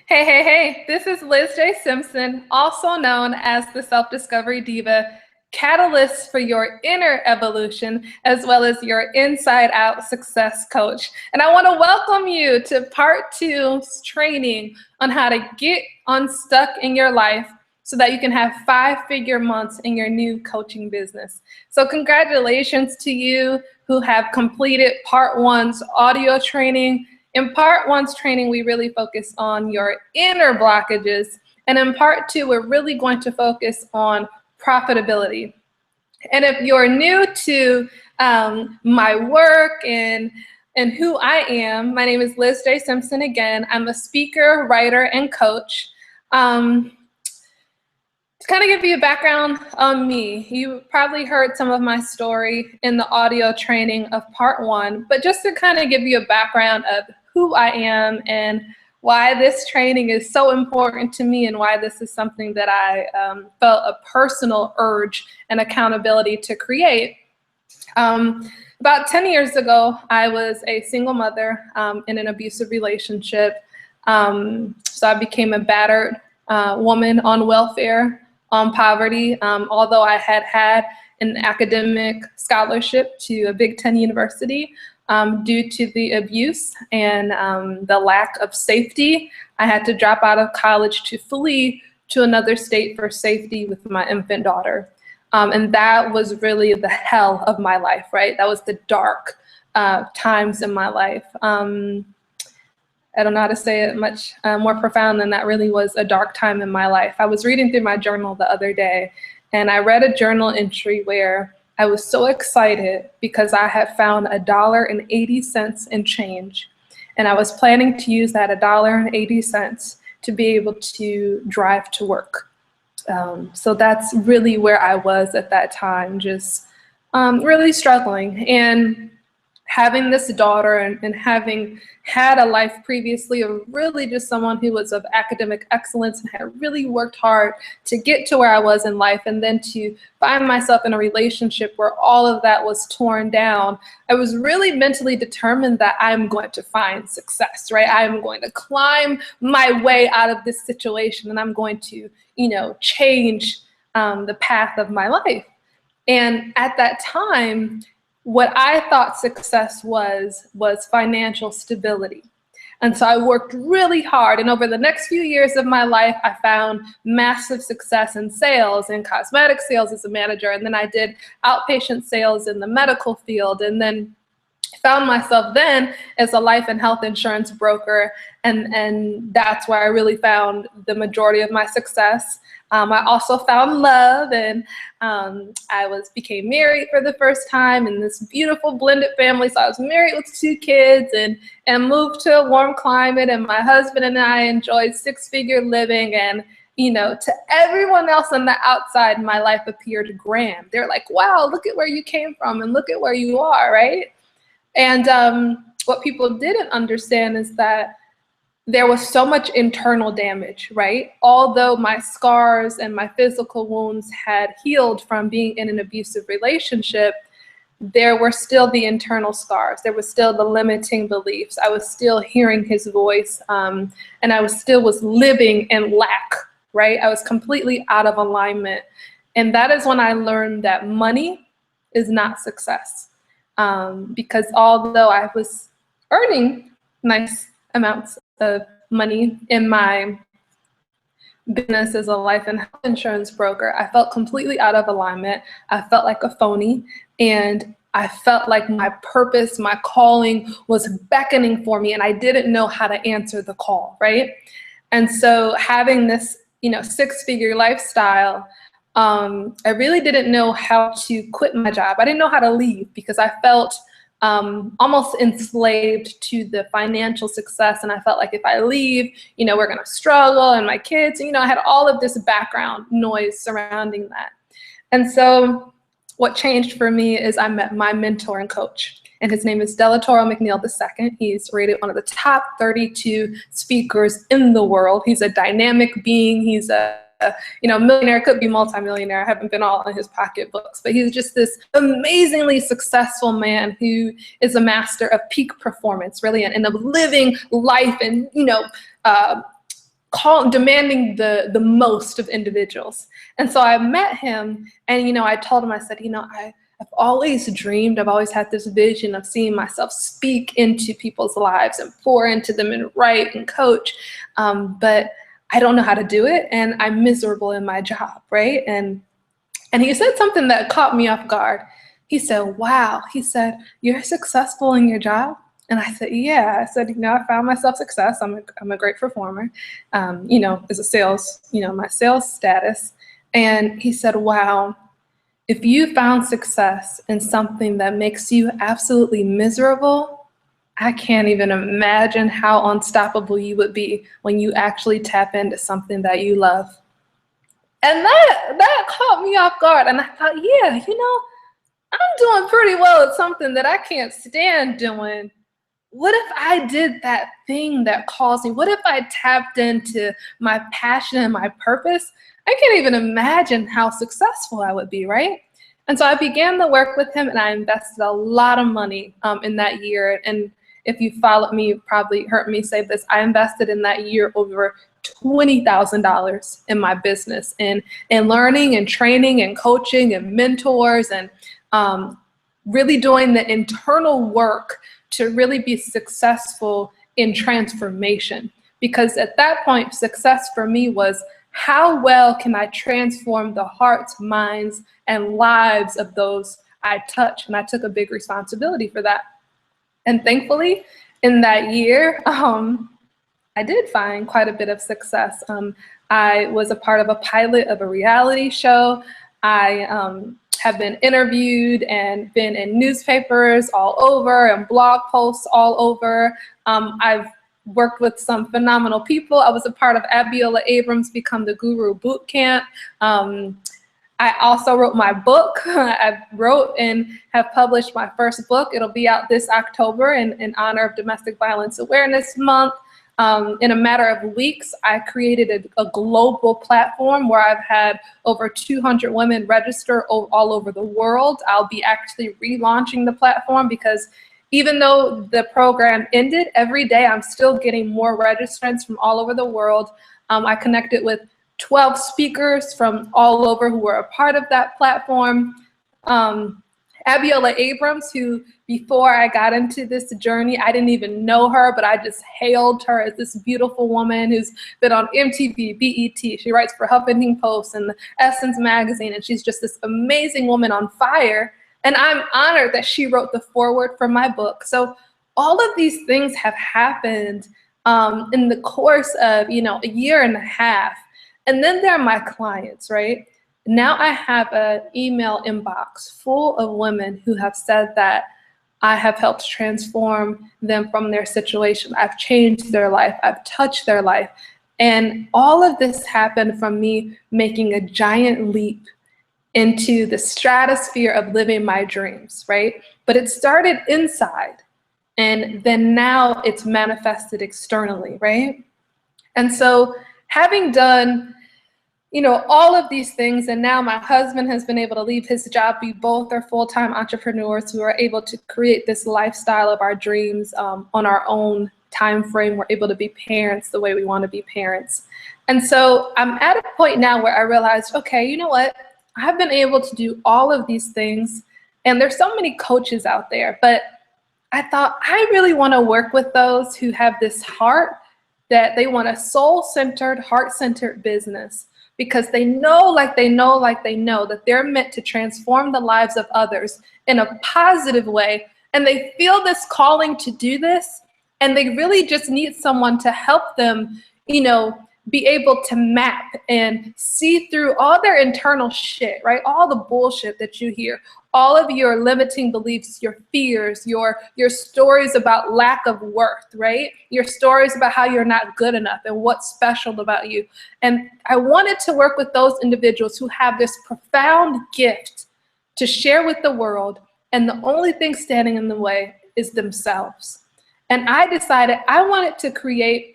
Hey, this is Liz J. Simpson, also known as the Self-Discovery Diva, catalyst for your inner evolution, as well as your inside-out success coach. And I want to welcome you to part 2's training on how to get unstuck in your life so that you can have 5-figure months in your new coaching business. So congratulations to you who have completed part 1's audio training. In part 1's training, we really focus on your inner blockages. And in part 2, we're really going to focus on profitability. And if you're new to my work and who I am, my name is Liz J. Simpson again. I'm a speaker, writer, and coach. To kind of give you a background on me, you probably heard some of my story in the audio training of part 1, but just to kind of give you a background of who I am and why this training is so important to me and why this is something that I felt a personal urge and accountability to create. About 10 years ago, I was a single mother in an abusive relationship. So I became a battered woman on welfare, on poverty, although I had an academic scholarship to a Big Ten university. Due to the abuse and the lack of safety, I had to drop out of college to flee to another state for safety with my infant daughter. And that was really the hell of my life, right? That was the dark times in my life. I don't know how to say it much more profound than that. Really was a dark time in my life. I was reading through my journal the other day, and I read a journal entry where I was so excited because I had found $1.80 in change, and I was planning to use that $1.80 to be able to drive to work. So that's really where I was at that time, just really struggling. And having this daughter and having had a life previously of really just someone who was of academic excellence and had really worked hard to get to where I was in life, and then to find myself in a relationship where all of that was torn down, I was really mentally determined that I'm going to find success, right? I'm going to climb my way out of this situation, and I'm going to, change the path of my life. And at that time, what I thought success was financial stability. And so I worked really hard, and over the next few years of my life, I found massive success in sales, in cosmetic sales as a manager, and then I did outpatient sales in the medical field, and then found myself then as a life and health insurance broker, and that's where I really found the majority of my success. I also found love, and I became married for the first time in this beautiful blended family. So I was married with 2 kids and moved to a warm climate, and my husband and I enjoyed 6-figure living, and to everyone else on the outside, my life appeared grand. They're like, wow, look at where you came from and look at where you are, right? And what people didn't understand is that there was so much internal damage, right? Although my scars and my physical wounds had healed from being in an abusive relationship, there were still the internal scars. There was still the limiting beliefs. I was still hearing his voice, and I was living in lack, right? I was completely out of alignment. And that is when I learned that money is not success. Because although I was earning nice amounts of money in my business as a life and health insurance broker, I felt completely out of alignment. I felt like a phony, and I felt like my purpose, my calling was beckoning for me, and I didn't know how to answer the call, right? And so having this, 6-figure lifestyle, I really didn't know how to quit my job. I didn't know how to leave because I felt almost enslaved to the financial success. And I felt like if I leave, we're going to struggle, and my kids, I had all of this background noise surrounding that. And so what changed for me is I met my mentor and coach, and his name is Delatoro McNeil II. He's rated one of the top 32 speakers in the world. He's a dynamic being. He's a millionaire, could be multimillionaire. I haven't been all in his pocketbooks, but he's just this amazingly successful man who is a master of peak performance, really, and of living life and, demanding the most of individuals. And so I met him, and, you know, I told him, I said, you know, I've always dreamed, I've always had this vision of seeing myself speak into people's lives and pour into them and write and coach, but I don't know how to do it, and I'm miserable in my job, right? And he said something that caught me off guard. He said, wow, he said, you're successful in your job? And I said, yeah. I said, you know, I found myself success. I'm a great performer, you know, as a sales, you know, my sales status. And he said, wow, if you found success in something that makes you absolutely miserable, I can't even imagine how unstoppable you would be when you actually tap into something that you love. And that caught me off guard. And I thought, yeah, you know, I'm doing pretty well at something that I can't stand doing. What if I did that thing that calls me? What if I tapped into my passion and my purpose? I can't even imagine how successful I would be, right? And so I began to work with him, and I invested a lot of money in that year. And if you followed me, you probably heard me say this. I invested in that year over $20,000 in my business, and learning and training and coaching and mentors, and really doing the internal work to really be successful in transformation. Because at that point, success for me was, how well can I transform the hearts, minds, and lives of those I touch? And I took a big responsibility for that. And thankfully, in that year, I did find quite a bit of success. I was a part of a pilot of a reality show. I have been interviewed and been in newspapers all over and blog posts all over. I've worked with some phenomenal people. I was a part of Abiola Abrams' Become the Guru Bootcamp. I also wrote my book. I wrote and have published my first book. It'll be out this October in honor of Domestic Violence Awareness Month. In a matter of weeks, I created a global platform where I've had over 200 women register all over the world. I'll be actually relaunching the platform because even though the program ended, every day I'm still getting more registrants from all over the world. I connected with 12 speakers from all over who were a part of that platform. Abiola Abrams, who before I got into this journey, I didn't even know her, but I just hailed her as this beautiful woman who's been on MTV, BET. She writes for Huffington Post and the Essence magazine, and she's just this amazing woman on fire. And I'm honored that she wrote the foreword for my book. So all of these things have happened in the course of, you know, a year and a half. And then there are my clients, right? Now I have an email inbox full of women who have said that I have helped transform them from their situation. I've changed their life. I've touched their life. And all of this happened from me making a giant leap into the stratosphere of living my dreams, right? But it started inside, and then now it's manifested externally, right? And so having done, you know, all of these things, and now my husband has been able to leave his job. We both are full-time entrepreneurs who are able to create this lifestyle of our dreams on our own time frame. We're able to be parents the way we want to be parents. And so I'm at a point now where I realized, okay, you know what? I've been able to do all of these things, and there's so many coaches out there, but I thought I really want to work with those who have this heart that they want a soul-centered, heart-centered business, because they know that they're meant to transform the lives of others in a positive way, and they feel this calling to do this, and they really just need someone to help them, you know, be able to map and see through all their internal shit, right? All the bullshit that you hear, all of your limiting beliefs, your fears, your stories about lack of worth, right? Your stories about how you're not good enough and what's special about you. And I wanted to work with those individuals who have this profound gift to share with the world, and the only thing standing in the way is themselves. And I decided I wanted to create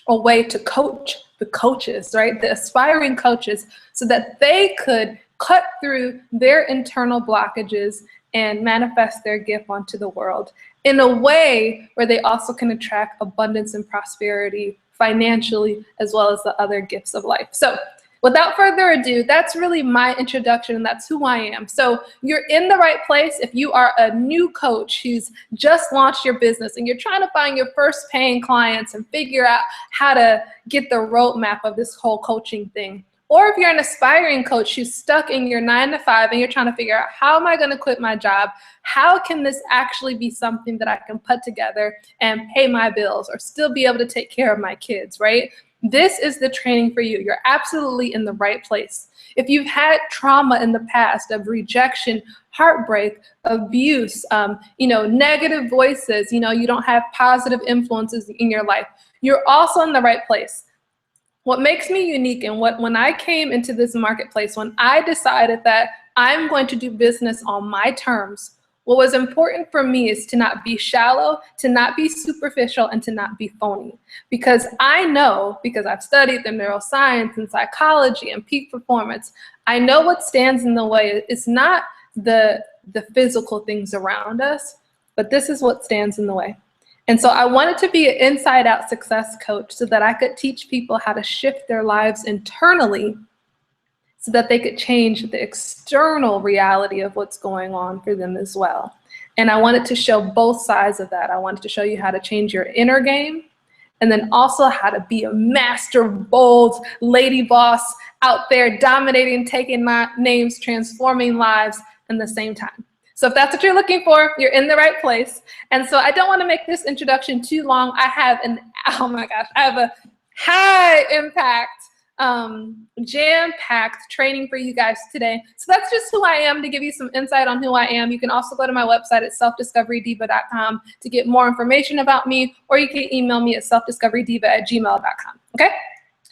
a way to coach the coaches, right? The aspiring coaches, so that they could cut through their internal blockages and manifest their gift onto the world in a way where they also can attract abundance and prosperity financially, as well as the other gifts of life. So without further ado, that's really my introduction, and that's who I am. So you're in the right place if you are a new coach who's just launched your business and you're trying to find your first paying clients and figure out how to get the roadmap of this whole coaching thing. Or if you're an aspiring coach who's stuck in your 9-to-5 and you're trying to figure out, how am I going to quit my job? How can this actually be something that I can put together and pay my bills or still be able to take care of my kids, right? This is the training for you. You're absolutely in the right place. If you've had trauma in the past of rejection, heartbreak, abuse, negative voices, you don't have positive influences in your life, you're also in the right place. What makes me unique and when I came into this marketplace, when I decided that I'm going to do business on my terms, what was important for me is to not be shallow, to not be superficial, and to not be phony. Because I know, because I've studied the neuroscience and psychology and peak performance, I know what stands in the way. It's not the physical things around us, but this is what stands in the way. And so I wanted to be an inside-out success coach so that I could teach people how to shift their lives internally so that they could change the external reality of what's going on for them as well. And I wanted to show both sides of that. I wanted to show you how to change your inner game and then also how to be a master, bold lady boss out there dominating, taking names, transforming lives in the same time. So if that's what you're looking for, you're in the right place. And so I don't want to make this introduction too long. I have a high impact, jam-packed training for you guys today. So that's just who I am, to give you some insight on who I am. You can also go to my website at selfdiscoverydiva.com to get more information about me, or you can email me at selfdiscoverydiva@gmail.com, okay?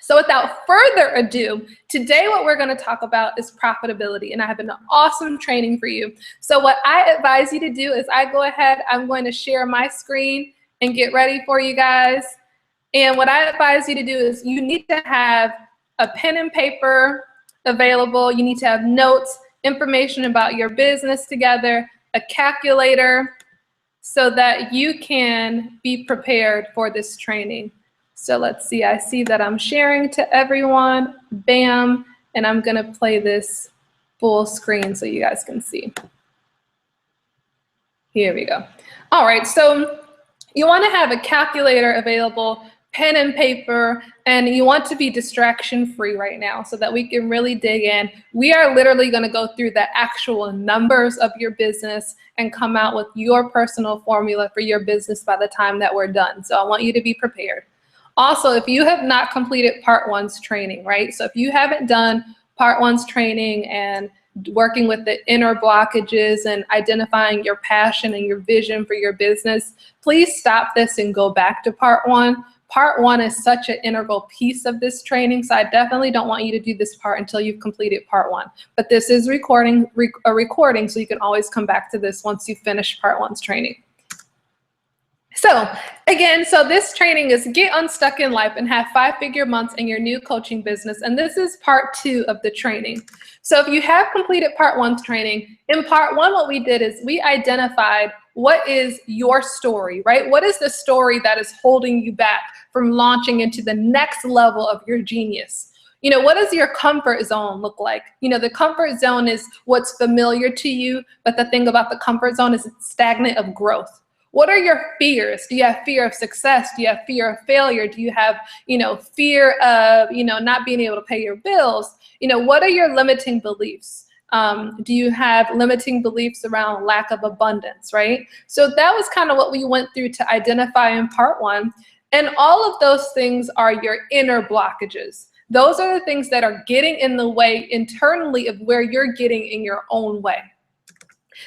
So without further ado, today what we're going to talk about is profitability, and I have an awesome training for you. So what I advise you to do is I'm going to share my screen and get ready for you guys. And what I advise you to do is you need to have a pen and paper available. You need to have notes, information about your business together, a calculator, so that you can be prepared for this training. So let's see, I see that I'm sharing to everyone, bam, and I'm gonna play this full screen so you guys can see. Here we go. All right, so you wanna have a calculator available, pen and paper, and you want to be distraction-free right now so that we can really dig in. We are literally gonna go through the actual numbers of your business and come out with your personal formula for your business by the time that we're done. So I want you to be prepared. Also, if you have not completed Part 1's training, right? So if you haven't done Part 1's training and working with the inner blockages and identifying your passion and your vision for your business, please stop this and go back to Part 1. Part 1 is such an integral piece of this training, so I definitely don't want you to do this part until you've completed Part 1. But this is a recording, so you can always come back to this once you finish Part 1's training. So again, this training is Get Unstuck in Life and Have 5-Figure Months in Your New Coaching Business. And this is Part 2 of the training. So if you have completed Part 1's training, in Part 1 what we did is we identified what is your story, right? What is the story that is holding you back from launching into the next level of your genius? What does your comfort zone look like? The comfort zone is what's familiar to you, but the thing about the comfort zone is it's stagnant of growth. What are your fears? Do you have fear of success? Do you have fear of failure? Do you have, fear of, not being able to pay your bills? What are your limiting beliefs? Do you have limiting beliefs around lack of abundance, right? So that was kind of what we went through to identify in Part 1. And all of those things are your inner blockages. Those are the things that are getting in the way internally of where you're getting in your own way.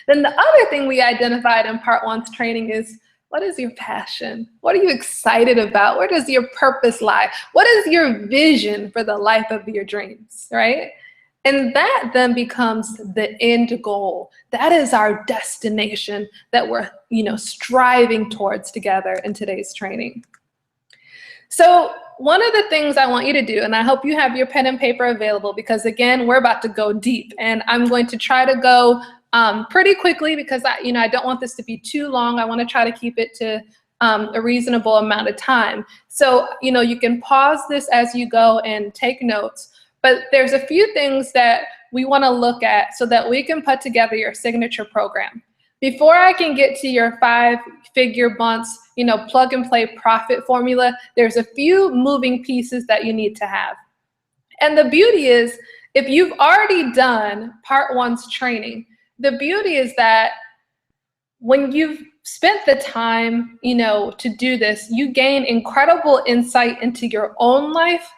Then the other thing we identified in Part 1's training is, what is your passion? What are you excited about? Where does your purpose lie? What is your vision for the life of your dreams, right? And that then becomes the end goal. That is our destination that we're, striving towards together in today's training. So one of the things I want you to do, and I hope you have your pen and paper available, because again, we're about to go deep, and I'm going to try to go pretty quickly because I don't want this to be too long. I want to try to keep it to a reasonable amount of time. So, you can pause this as you go and take notes, but there's a few things that we want to look at so that we can put together your signature program. Before I can get to your 5-figure months, plug and play profit formula, there's a few moving pieces that you need to have. And the beauty is, if you've already done part 1's training, the beauty is that when you've spent the time, to do this, you gain incredible insight into your own life.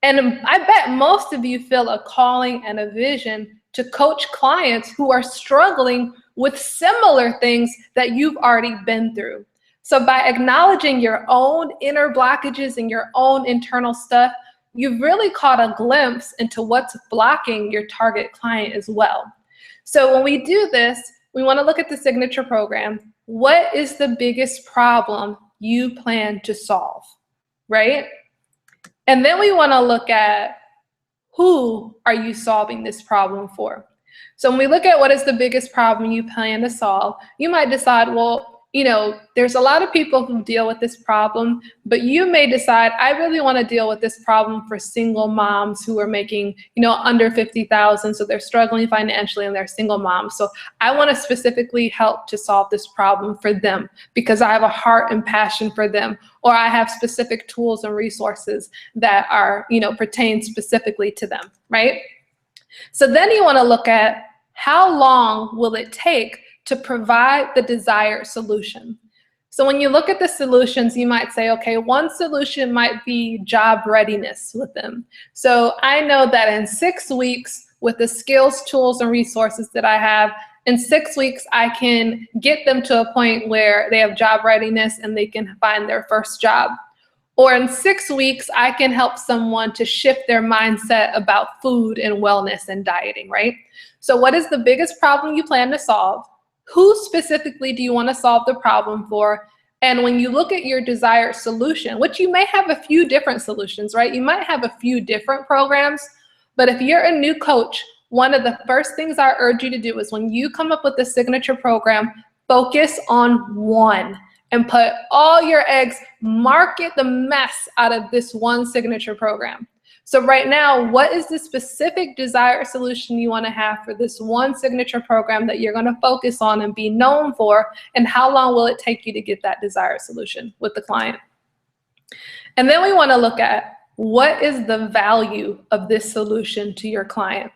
And I bet most of you feel a calling and a vision to coach clients who are struggling with similar things that you've already been through. So by acknowledging your own inner blockages and your own internal stuff, you've really caught a glimpse into what's blocking your target client as well. So when we do this, we want to look at the signature program. What is the biggest problem you plan to solve, right? And then we want to look at who are you solving this problem for? So when we look at what is the biggest problem you plan to solve, you might decide, well, there's a lot of people who deal with this problem, but you may decide, I really want to deal with this problem for single moms who are making, under 50,000, so they're struggling financially and they're single moms. So I want to specifically help to solve this problem for them because I have a heart and passion for them, or I have specific tools and resources that are, pertain specifically to them, right? So then you want to look at how long will it take to provide the desired solution. So when you look at the solutions, you might say, okay, one solution might be job readiness with them. So I know that in 6 weeks, with the skills, tools, and resources that I have, in 6 weeks, I can get them to a point where they have job readiness and they can find their first job. Or in 6 weeks, I can help someone to shift their mindset about food and wellness and dieting, right? So what is the biggest problem you plan to solve? Who specifically do you want to solve the problem for? And when you look at your desired solution, which you may have a few different solutions, right? You might have a few different programs, but if you're a new coach, one of the first things I urge you to do is when you come up with the signature program, focus on one and put all your eggs, market the mess out of this one signature program. So right now, what is the specific desired solution you want to have for this one signature program that you're going to focus on and be known for, and how long will it take you to get that desired solution with the client? And then we want to look at what is the value of this solution to your client.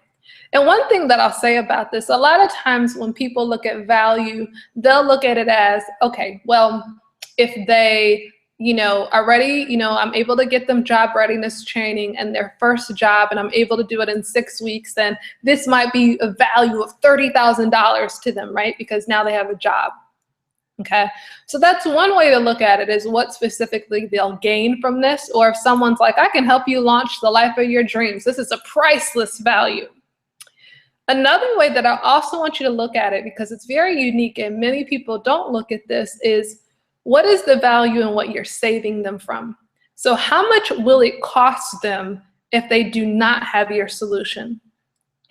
And one thing that I'll say about this, a lot of times when people look at value, they'll look at it as, okay, well, if they are ready, I'm able to get them job readiness training and their first job, and I'm able to do it in 6 weeks, then this might be a value of $30,000 to them, right? Because now they have a job. Okay, so that's one way to look at it, is what specifically they'll gain from this. Or if someone's like, I can help you launch the life of your dreams, this is a priceless value. Another way that I also want you to look at it, because it's very unique and many people don't look at this, is what is the value in what you're saving them from? So how much will it cost them if they do not have your solution?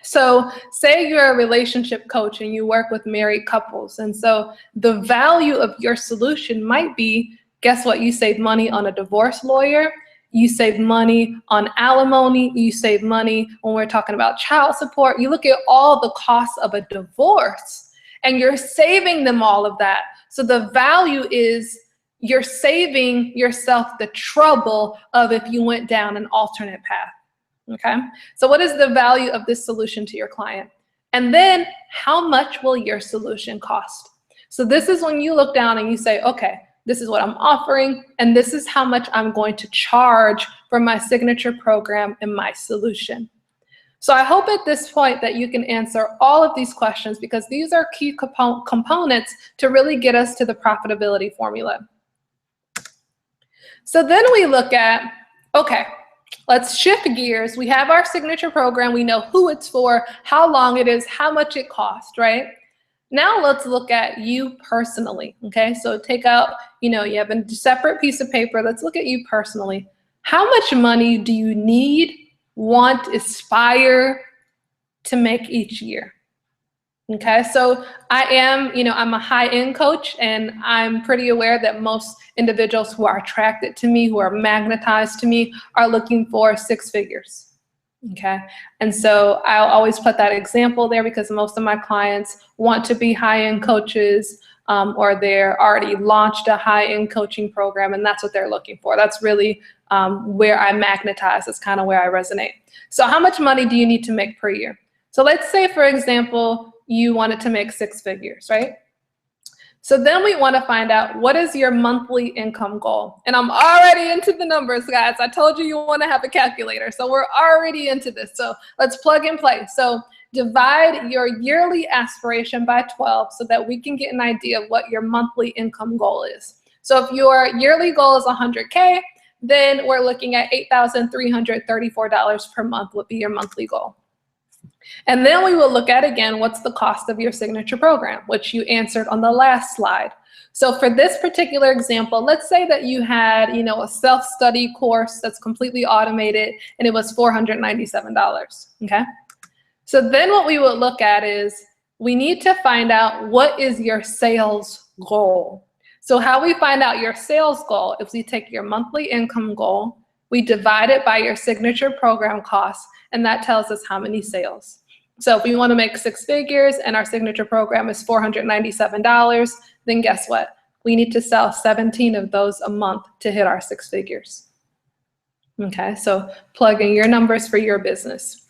So say you're a relationship coach and you work with married couples. And so the value of your solution might be, guess what? You save money on a divorce lawyer. You save money on alimony. You save money when we're talking about child support. You look at all the costs of a divorce and you're saving them all of that. So the value is you're saving yourself the trouble of if you went down an alternate path. Okay, so what is the value of this solution to your client? And then how much will your solution cost? So this is when you look down and you say, okay, this is what I'm offering, and this is how much I'm going to charge for my signature program and my solution. So I hope at this point that you can answer all of these questions, because these are key components to really get us to the profitability formula. So then we look at, okay, let's shift gears. We have our signature program. We know who it's for, how long it is, how much it costs, right? Now let's look at you personally, okay? So take out, you have a separate piece of paper. Let's look at you personally. How much money do you need, want, aspire to make each year? Okay, so I'm a high-end coach, and I'm pretty aware that most individuals who are attracted to me, who are magnetized to me, are looking for six figures. Okay, and so I'll always put that example there because most of my clients want to be high-end coaches, or they're already launched a high-end coaching program, and that's what they're looking for. That's really where I magnetize. That's kind of where I resonate. So how much money do you need to make per year? So let's say, for example, you wanted to make six figures, right? So then we want to find out, what is your monthly income goal? And I'm already into the numbers, guys. I told you want to have a calculator. So we're already into this. So let's plug and play. So divide your yearly aspiration by 12 so that we can get an idea of what your monthly income goal is. So if your yearly goal is 100K, then we're looking at $8,334 per month would be your monthly goal. And then we will look at, again, what's the cost of your signature program, which you answered on the last slide. So for this particular example, let's say that you had, a self-study course that's completely automated and it was $497, okay? So then what we will look at is we need to find out, what is your sales goal? So how we find out your sales goal is we take your monthly income goal, we divide it by your signature program costs, and that tells us how many sales. So if we want to make six figures and our signature program is $497, then guess what? We need to sell 17 of those a month to hit our six figures. Okay, so plug in your numbers for your business.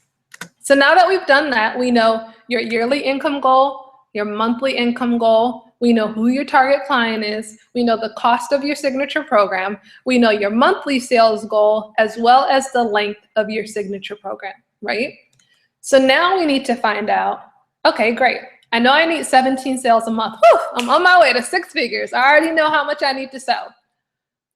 So now that we've done that, we know your yearly income goal, your monthly income goal, we know who your target client is, we know the cost of your signature program, we know your monthly sales goal, as well as the length of your signature program, right? So now we need to find out, okay, great. I know I need 17 sales a month. Whew, I'm on my way to six figures. I already know how much I need to sell.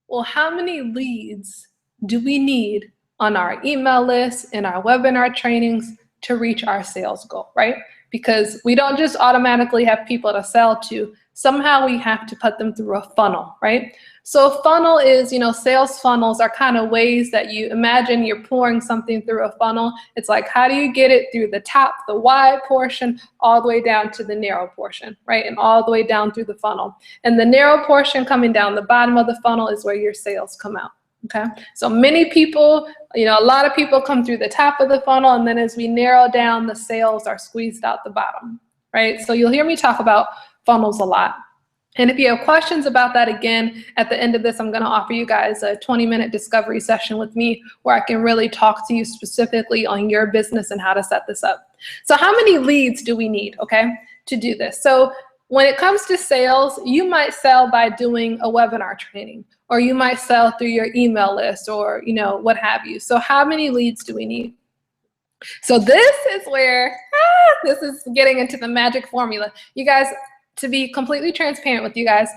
Well, how many leads do we need on our email list and our webinar trainings to reach our sales goal, right? Because we don't just automatically have people to sell to. Somehow we have to put them through a funnel, right? So a funnel is, sales funnels are kind of ways that you imagine you're pouring something through a funnel. It's like, how do you get it through the top, the wide portion, all the way down to the narrow portion, right? And all the way down through the funnel. And the narrow portion coming down the bottom of the funnel is where your sales come out. Okay, so many people, a lot of people come through the top of the funnel, and then as we narrow down, the sales are squeezed out the bottom, right? So you'll hear me talk about funnels a lot. And if you have questions about that, again, at the end of this, I'm going to offer you guys a 20-minute discovery session with me where I can really talk to you specifically on your business and how to set this up. So how many leads do we need, okay, to do this? So when it comes to sales, you might sell by doing a webinar training, or you might sell through your email list, or what have you. So how many leads do we need? So this is where, this is getting into the magic formula. You guys, to be completely transparent with you guys,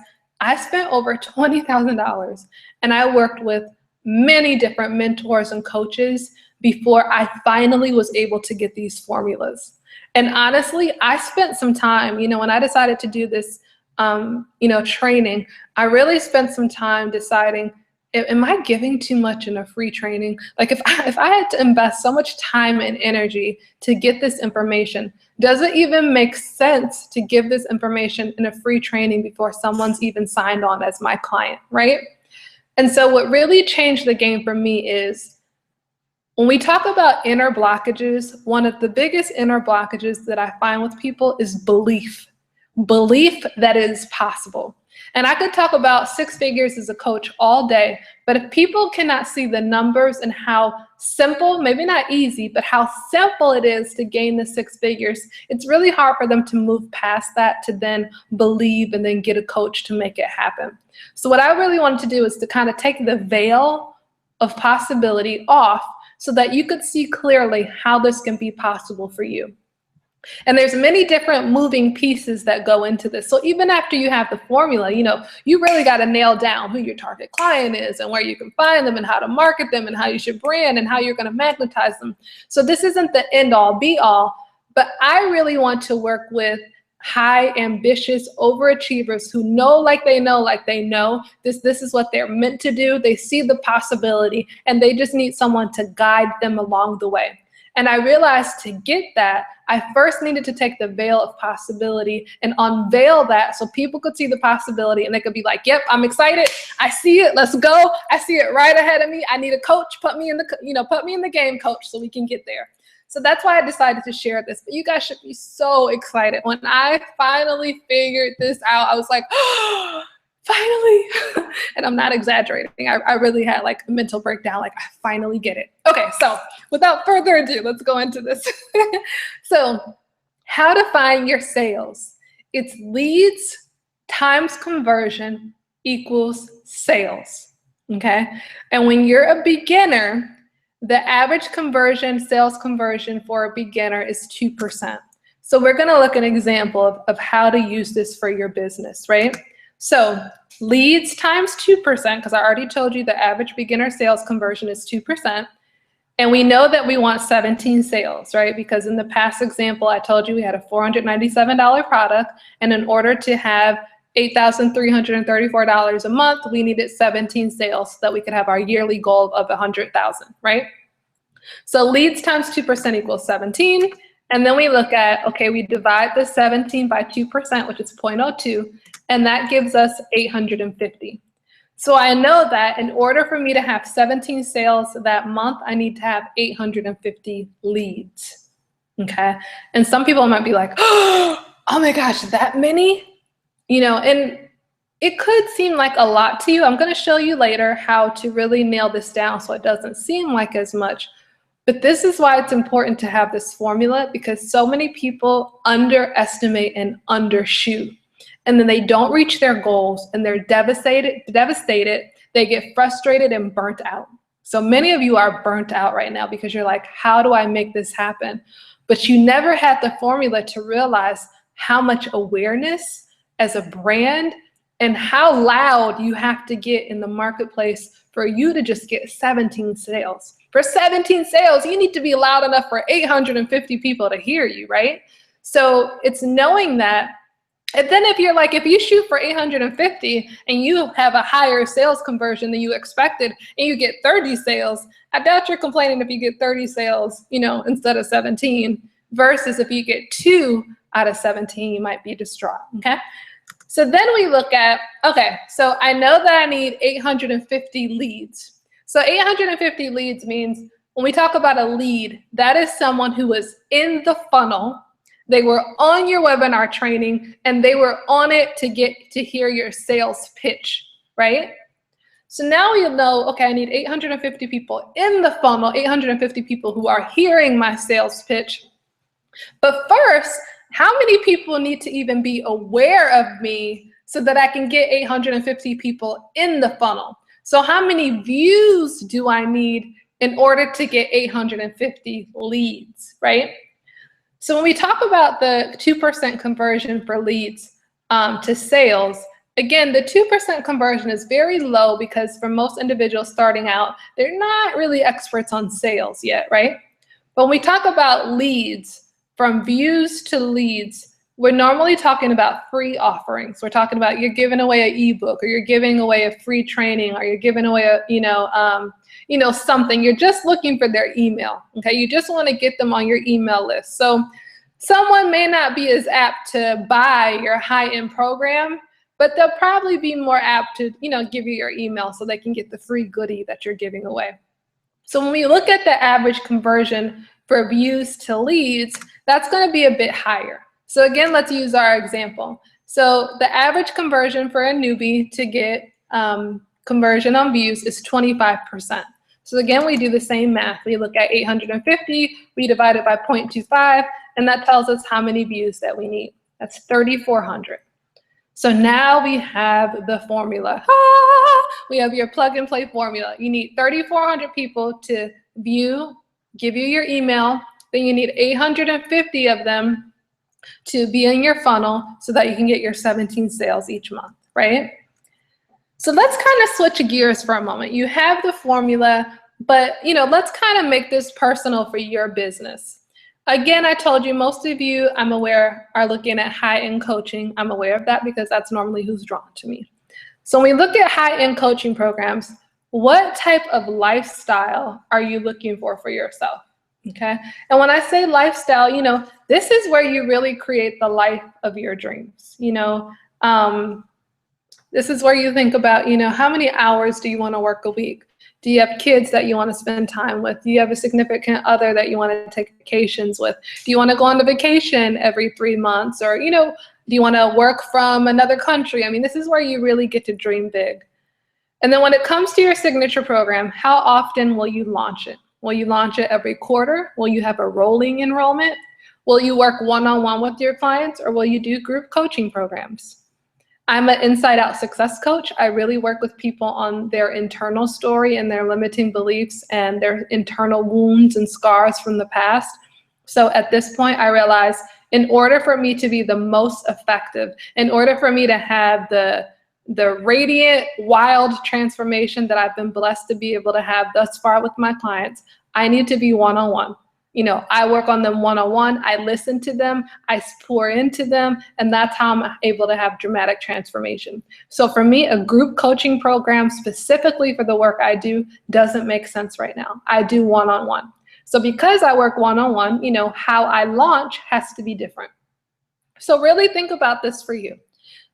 I spent over $20,000 and I worked with many different mentors and coaches before I finally was able to get these formulas. And honestly, I spent some time, when I decided to do this, training, I really spent some time deciding, am I giving too much in a free training? Like if I had to invest so much time and energy to get this information, does it even make sense to give this information in a free training before someone's even signed on as my client, right? And so what really changed the game for me is, when we talk about inner blockages, one of the biggest inner blockages that I find with people is belief. Belief that it is possible. And I could talk about six figures as a coach all day, but if people cannot see the numbers and how simple, maybe not easy, but how simple it is to gain the six figures, it's really hard for them to move past that to then believe and then get a coach to make it happen. So what I really wanted to do is to kind of take the veil of possibility off so that you could see clearly how this can be possible for you. And there's many different moving pieces that go into this. So even after you have the formula, you really got to nail down who your target client is and where you can find them and how to market them and how you should brand and how you're going to magnetize them. So this isn't the end all be all, but I really want to work with high ambitious overachievers who know like they know this is what they're meant to do. They see the possibility and they just need someone to guide them along the way. And I realized to get that, I first needed to take the veil of possibility and unveil that so people could see the possibility and they could be like, yep, I'm excited. I see it. Let's go. I see it right ahead of me. I need a coach. Put me in the game, coach, so we can get there. So that's why I decided to share this. But you guys should be so excited. When I finally figured this out, I was like, oh, finally. And I'm not exaggerating. I really had like a mental breakdown, like I finally get it. Okay, so without further ado, let's go into this. So how to find your sales. It's leads times conversion equals sales, okay? And when you're a beginner, the average sales conversion for a beginner is 2%. So we're gonna look at an example of how to use this for your business, right? So leads times 2%, because I already told you the average beginner sales conversion is 2%. And we know that we want 17 sales, right? Because in the past example, I told you we had a $497 product, and in order to have $8,334 a month, we needed 17 sales so that we could have our yearly goal of 100,000, right? So leads times 2% equals 17. And then we look at, okay, we divide the 17 by 2%, which is 0.02, and that gives us 850. So I know that in order for me to have 17 sales that month, I need to have 850 leads, okay? And some people might be like, oh my gosh, that many? You know, and it could seem like a lot to you. I'm gonna show you later how to really nail this down so it doesn't seem like as much. But this is why it's important to have this formula, because so many people underestimate and undershoot. And then they don't reach their goals and they're devastated. They get frustrated and burnt out. So many of you are burnt out right now because you're like, how do I make this happen? But you never had the formula to realize how much awareness as a brand and how loud you have to get in the marketplace for you to just get 17 sales. For 17 sales, you need to be loud enough for 850 people to hear you, right? So it's knowing that. And then if you shoot for 850 and you have a higher sales conversion than you expected and you get 30 sales, I doubt you're complaining if you get 30 sales, instead of 17, versus if you get 2 out of 17, you might be distraught, okay? So then we look at, okay, so I know that I need 850 leads. So 850 leads means when we talk about a lead, that is someone who was in the funnel. They were on your webinar training and they were on it to get to hear your sales pitch, right? So now you'll know, okay, I need 850 people in the funnel, 850 people who are hearing my sales pitch. But first, how many people need to even be aware of me so that I can get 850 people in the funnel? So how many views do I need in order to get 850 leads, right? So when we talk about the 2% conversion for leads to sales, again, the 2% conversion is very low because for most individuals starting out, they're not really experts on sales yet, right? But when we talk about leads, from views to leads, we're normally talking about free offerings. We're talking about you're giving away an ebook, or you're giving away a free training, or you're giving away a, something. You're just looking for their email, okay? You just want to get them on your email list. So someone may not be as apt to buy your high-end program, but they'll probably be more apt to, give you your email so they can get the free goodie that you're giving away. So when we look at the average conversion for views to leads, that's going to be a bit higher. So again, let's use our example. So the average conversion for a newbie to get conversion on views is 25%. So again, we do the same math. We look at 850, we divide it by 0.25, and that tells us how many views that we need. That's 3,400. So now we have the formula. We have your plug and play formula. You need 3,400 people to view, give you your email. Then you need 850 of them to be in your funnel so that you can get your 17 sales each month, right? So let's kind of switch gears for a moment. You have the formula, but let's kind of make this personal for your business. Again, I told you most of you, I'm aware, are looking at high-end coaching. I'm aware of that because that's normally who's drawn to me. So when we look at high-end coaching programs, what type of lifestyle are you looking for yourself? Okay. And when I say lifestyle, this is where you really create the life of your dreams. This is where you think about, how many hours do you want to work a week? Do you have kids that you want to spend time with? Do you have a significant other that you want to take vacations with? Do you want to go on a vacation every 3 months? Or, do you want to work from another country? I mean, this is where you really get to dream big. And then when it comes to your signature program, how often will you launch it? Will you launch it every quarter? Will you have a rolling enrollment? Will you work one-on-one with your clients, or will you do group coaching programs? I'm an inside-out success coach. I really work with people on their internal story and their limiting beliefs and their internal wounds and scars from the past. So at this point, I realize in order for me to be the most effective, in order for me to have the radiant, wild transformation that I've been blessed to be able to have thus far with my clients, I need to be one-on-one. I work on them one-on-one, I listen to them, I pour into them, and that's how I'm able to have dramatic transformation. So for me, a group coaching program specifically for the work I do doesn't make sense right now. I do one-on-one. So because I work one-on-one, how I launch has to be different. So really think about this for you.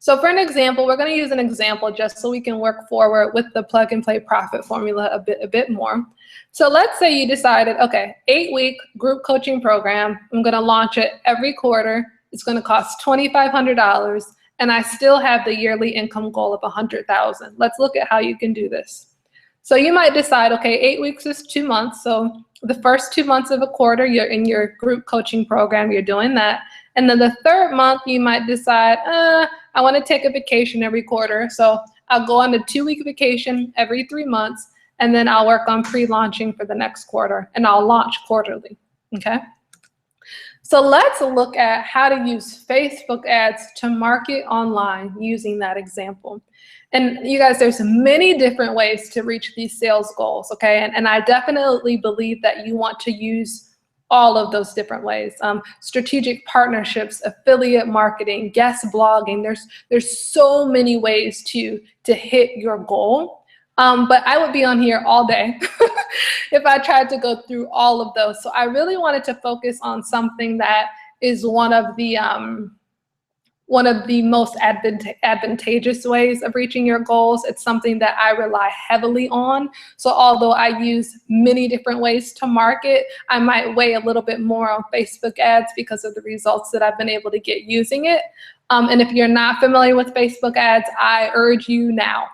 So for an example, we're going to use an example just so we can work forward with the plug and play profit formula a bit more. So let's say you decided, okay, 8-week group coaching program. I'm going to launch it every quarter. It's going to cost $2,500, and I still have the yearly income goal of $100,000. Let's look at how you can do this. So you might decide, okay, 8 weeks is 2 months. So the first 2 months of a quarter, you're in your group coaching program, you're doing that. And then the third month, you might decide, I want to take a vacation every quarter. So I'll go on a 2-week vacation every 3 months, and then I'll work on pre-launching for the next quarter, and I'll launch quarterly, okay? So let's look at how to use Facebook ads to market online using that example. And you guys, there's many different ways to reach these sales goals, okay? And I definitely believe that you want to use all of those different ways. Strategic partnerships, affiliate marketing, guest blogging. There's so many ways to hit your goal. But I would be on here all day if I tried to go through all of those. So I really wanted to focus on something that is one of the most advantageous ways of reaching your goals. It's something that I rely heavily on. So although I use many different ways to market, I might weigh a little bit more on Facebook ads because of the results that I've been able to get using it. And if you're not familiar with Facebook ads, I urge you now,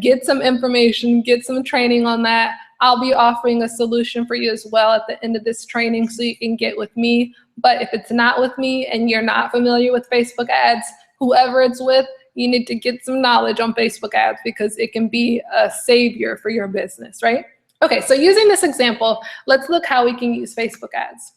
get some information, get some training on that. I'll be offering a solution for you as well at the end of this training so you can get with me. But if it's not with me and you're not familiar with Facebook ads, whoever it's with, you need to get some knowledge on Facebook ads because it can be a savior for your business, right? Okay, so using this example, let's look how we can use Facebook ads.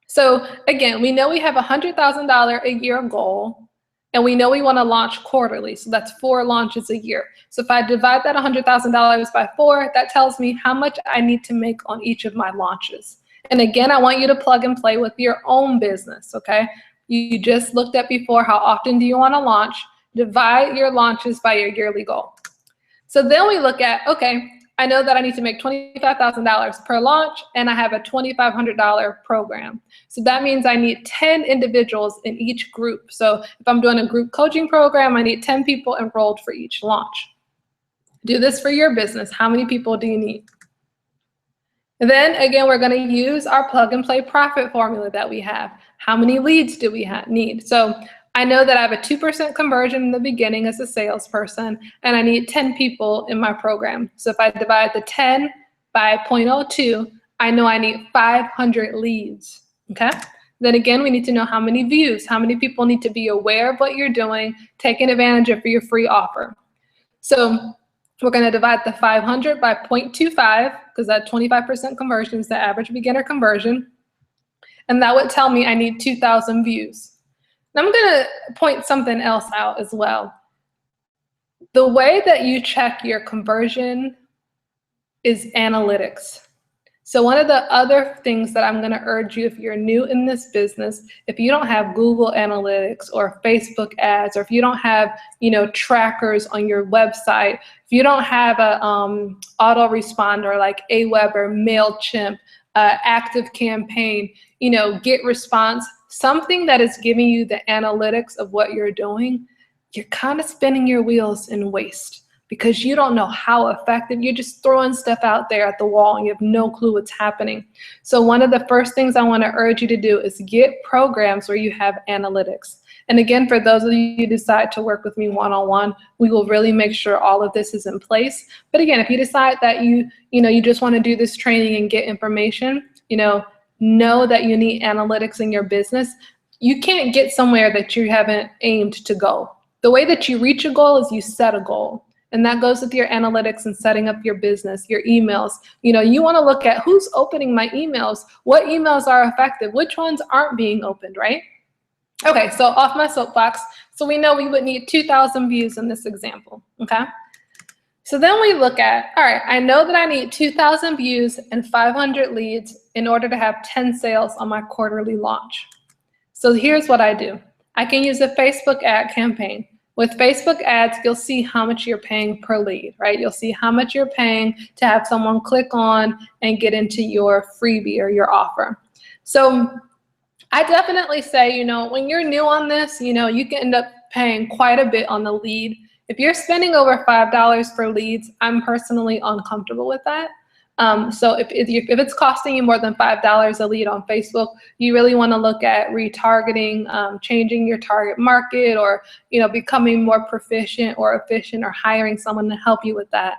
So again, we know we have a $100,000 a year goal, and we know we want to launch quarterly. So that's 4 launches a year. So if I divide that $100,000 by 4, that tells me how much I need to make on each of my launches. And again, I want you to plug and play with your own business, okay? You just looked at before, how often do you want to launch? Divide your launches by your yearly goal. So then we look at, okay, I know that I need to make $25,000 per launch, and I have a $2,500 program. So that means I need 10 individuals in each group. So if I'm doing a group coaching program, I need 10 people enrolled for each launch. Do this for your business. How many people do you need? And then again, we're going to use our plug and play profit formula that we have. How many leads do we need? So I know that I have a 2% conversion in the beginning as a salesperson, and I need 10 people in my program. So if I divide the 10 by 0.02, I know I need 500 leads, okay? Then again, we need to know how many views, how many people need to be aware of what you're doing, taking advantage of your free offer. So we're going to divide the 500 by 0.25 because that 25% conversion is the average beginner conversion. And that would tell me I need 2,000 views. Now I'm going to point something else out as well. The way that you check your conversion is analytics. So one of the other things that I'm going to urge you, if you're new in this business, if you don't have Google Analytics or Facebook ads, or if you don't have, trackers on your website, if you don't have a autoresponder like Aweber, MailChimp, Active Campaign, Get Response, something that is giving you the analytics of what you're doing, you're kind of spinning your wheels in waste, because you don't know how effective. You're just throwing stuff out there at the wall and you have no clue what's happening. So one of the first things I want to urge you to do is get programs where you have analytics. And again, for those of you who decide to work with me one-on-one, we will really make sure all of this is in place. But again, if you decide that you just want to do this training and get information, know that you need analytics in your business. You can't get somewhere that you haven't aimed to go. The way that you reach a goal is you set a goal. And that goes with your analytics and setting up your business, your emails. You want to look at who's opening my emails, what emails are effective, which ones aren't being opened, right? Okay, so off my soapbox. So we know we would need 2,000 views in this example, okay? So then we look at, all right, I know that I need 2,000 views and 500 leads in order to have 10 sales on my quarterly launch. So here's what I do. I can use a Facebook ad campaign. With Facebook ads, you'll see how much you're paying per lead, right? You'll see how much you're paying to have someone click on and get into your freebie or your offer. So I definitely say, when you're new on this, you can end up paying quite a bit on the lead. If you're spending over $5 for leads, I'm personally uncomfortable with that. So if it's costing you more than $5 a lead on Facebook, you really want to look at retargeting, changing your target market, or becoming more proficient or efficient, or hiring someone to help you with that.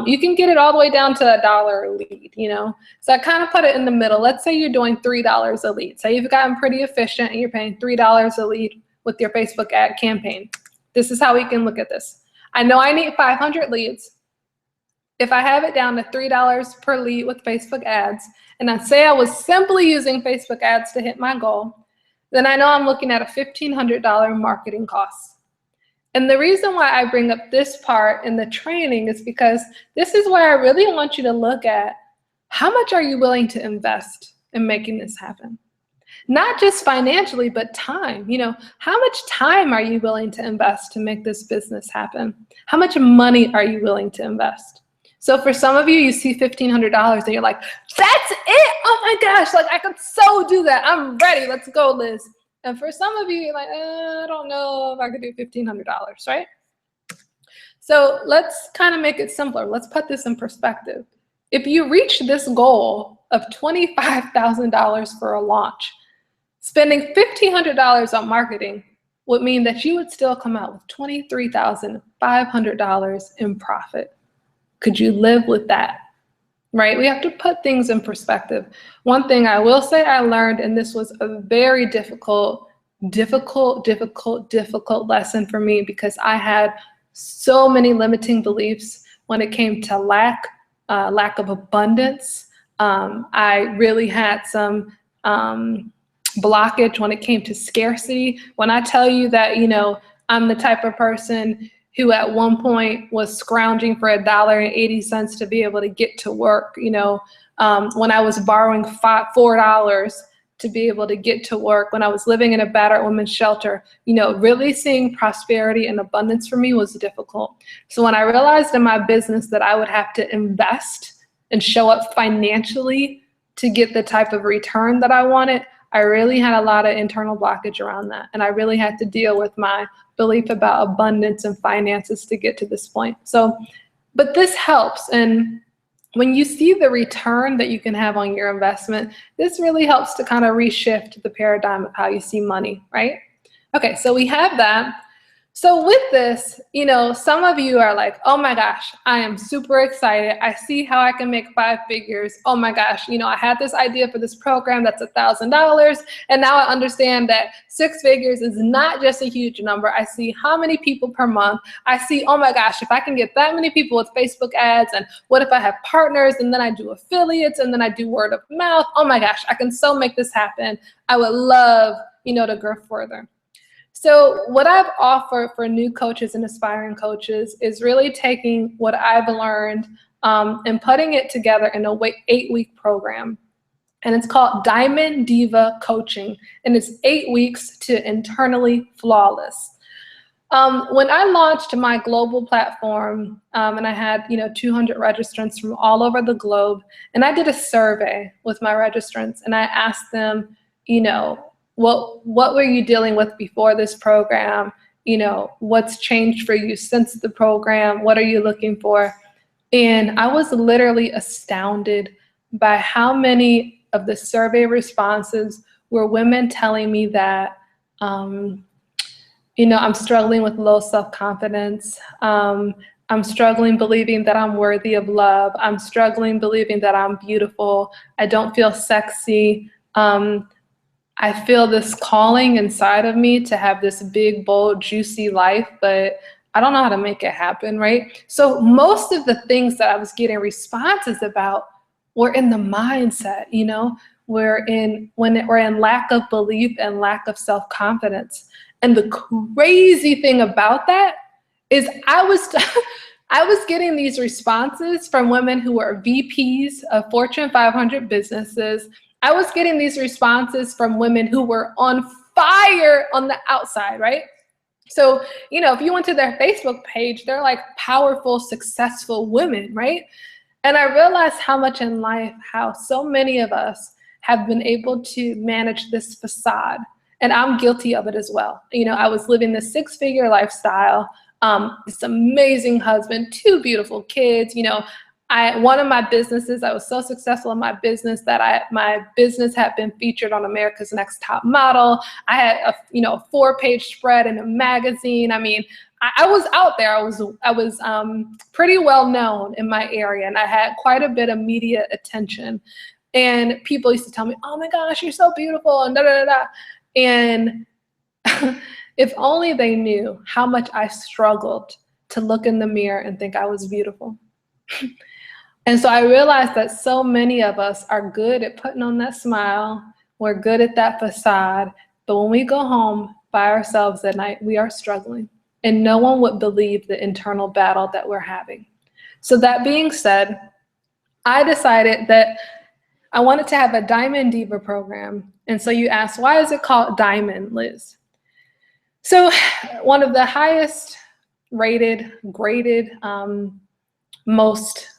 You can get it all the way down to $1 a lead, So I kind of put it in the middle. Let's say you're doing $3 a lead. Say you've gotten pretty efficient and you're paying $3 a lead with your Facebook ad campaign. This is how we can look at this. I know I need 500 leads. If I have it down to $3 per lead with Facebook ads, and I say I was simply using Facebook ads to hit my goal, then I know I'm looking at a $1,500 marketing cost. And the reason why I bring up this part in the training is because this is where I really want you to look at how much are you willing to invest in making this happen? Not just financially, but time. How much time are you willing to invest to make this business happen? How much money are you willing to invest? So for some of you, you see $1,500 and you're like, that's it? Oh my gosh, I could so do that. I'm ready. Let's go, Liz. And for some of you, you're like, I don't know if I could do $1,500, right? So let's kind of make it simpler. Let's put this in perspective. If you reach this goal of $25,000 for a launch, spending $1,500 on marketing would mean that you would still come out with $23,500 in profit. Could you live with that, right? We have to put things in perspective. One thing I will say I learned, and this was a very difficult lesson for me, because I had so many limiting beliefs when it came to lack of abundance. I really had some blockage when it came to scarcity. When I tell you that, I'm the type of person who at one point was scrounging for $1.80 to be able to get to work, when I was borrowing $4 to be able to get to work, when I was living in a battered women's shelter, really seeing prosperity and abundance for me was difficult. So when I realized in my business that I would have to invest and show up financially to get the type of return that I wanted, I really had a lot of internal blockage around that. And I really had to deal with my belief about abundance and finances to get to this point. So, but this helps. And when you see the return that you can have on your investment, this really helps to kind of reshift the paradigm of how you see money, right? Okay, so we have that. So with this, some of you are like, oh my gosh, I am super excited. I see how I can make 5 figures. Oh my gosh, I had this idea for this program that's $1,000. And now I understand that 6 figures is not just a huge number. I see how many people per month. I see, oh my gosh, if I can get that many people with Facebook ads, and what if I have partners, and then I do affiliates, and then I do word of mouth. Oh my gosh, I can so make this happen. I would love, to grow further. So what I've offered for new coaches and aspiring coaches is really taking what I've learned and putting it together in a 8-week program. And it's called Diamond Diva Coaching. And it's 8 weeks to internally flawless. When I launched my global platform, and I had 200 registrants from all over the globe, and I did a survey with my registrants, and I asked them, what were you dealing with before this program? What's changed for you since the program? What are you looking for? And I was literally astounded by how many of the survey responses were women telling me that, I'm struggling with low self-confidence. I'm struggling believing that I'm worthy of love. I'm struggling believing that I'm beautiful. I don't feel sexy. I feel this calling inside of me to have this big, bold, juicy life, but I don't know how to make it happen, right? So most of the things that I was getting responses about were in the mindset, we're in lack of belief and lack of self-confidence. And the crazy thing about that is I was getting these responses from women who were VPs of Fortune 500 businesses. I was getting these responses from women who were on fire on the outside, right? So, if you went to their Facebook page, they're like powerful, successful women, right? And I realized how much in life, how so many of us have been able to manage this facade. And I'm guilty of it as well. I was living this 6-figure lifestyle, this amazing husband, 2 beautiful kids. One of my businesses, I was so successful in my business that my business had been featured on America's Next Top Model. I had a 4-page spread in a magazine. I mean, I was out there. I was pretty well known in my area, and I had quite a bit of media attention. And people used to tell me, "Oh my gosh, you're so beautiful," and da da da da. And if only they knew how much I struggled to look in the mirror and think I was beautiful. And so I realized that so many of us are good at putting on that smile. We're good at that facade. But when we go home by ourselves at night, we are struggling. And no one would believe the internal battle that we're having. So that being said, I decided that I wanted to have a Diamond Diva program. And so you asked, why is it called Diamond, Liz? So one of the highest rated, graded, most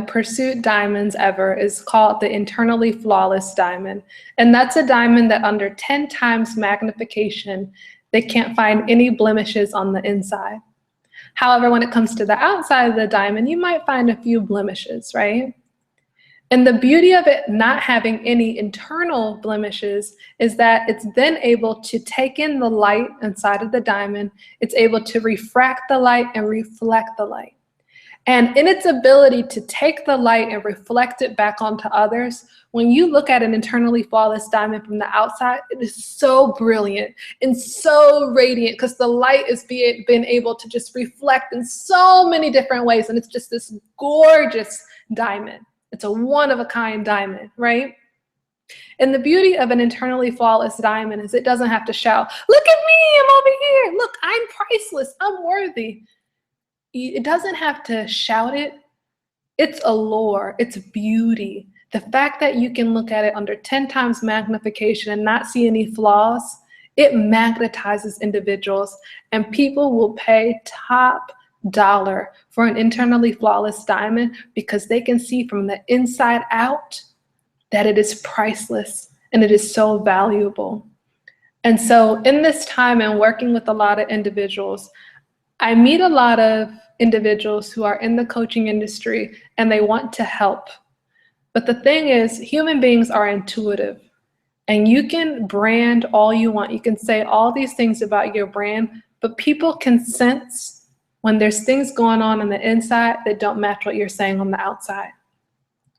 pursued diamonds ever is called the internally flawless diamond. And that's a diamond that under 10 times magnification, they can't find any blemishes on the inside. However, when it comes to the outside of the diamond, you might find a few blemishes, right? And the beauty of it not having any internal blemishes is that it's then able to take in the light inside of the diamond. It's able to refract the light and reflect the light. And in its ability to take the light and reflect it back onto others, when you look at an internally flawless diamond from the outside, it is so brilliant and so radiant because the light is been able to just reflect in so many different ways. And it's just this gorgeous diamond. It's a one-of-a-kind diamond, right? And the beauty of an internally flawless diamond is it doesn't have to shout, "Look at me, I'm over here. Look, I'm priceless, I'm worthy." It doesn't have to shout it. It's allure, it's beauty. The fact that you can look at it under 10 times magnification and not see any flaws, it magnetizes individuals, and people will pay top dollar for an internally flawless diamond because they can see from the inside out that it is priceless and it is so valuable. And so in this time and working with a lot of individuals, I meet a lot of individuals who are in the coaching industry and they want to help. But the thing is, human beings are intuitive, and you can brand all you want. You can say all these things about your brand, but people can sense when there's things going on the inside that don't match what you're saying on the outside.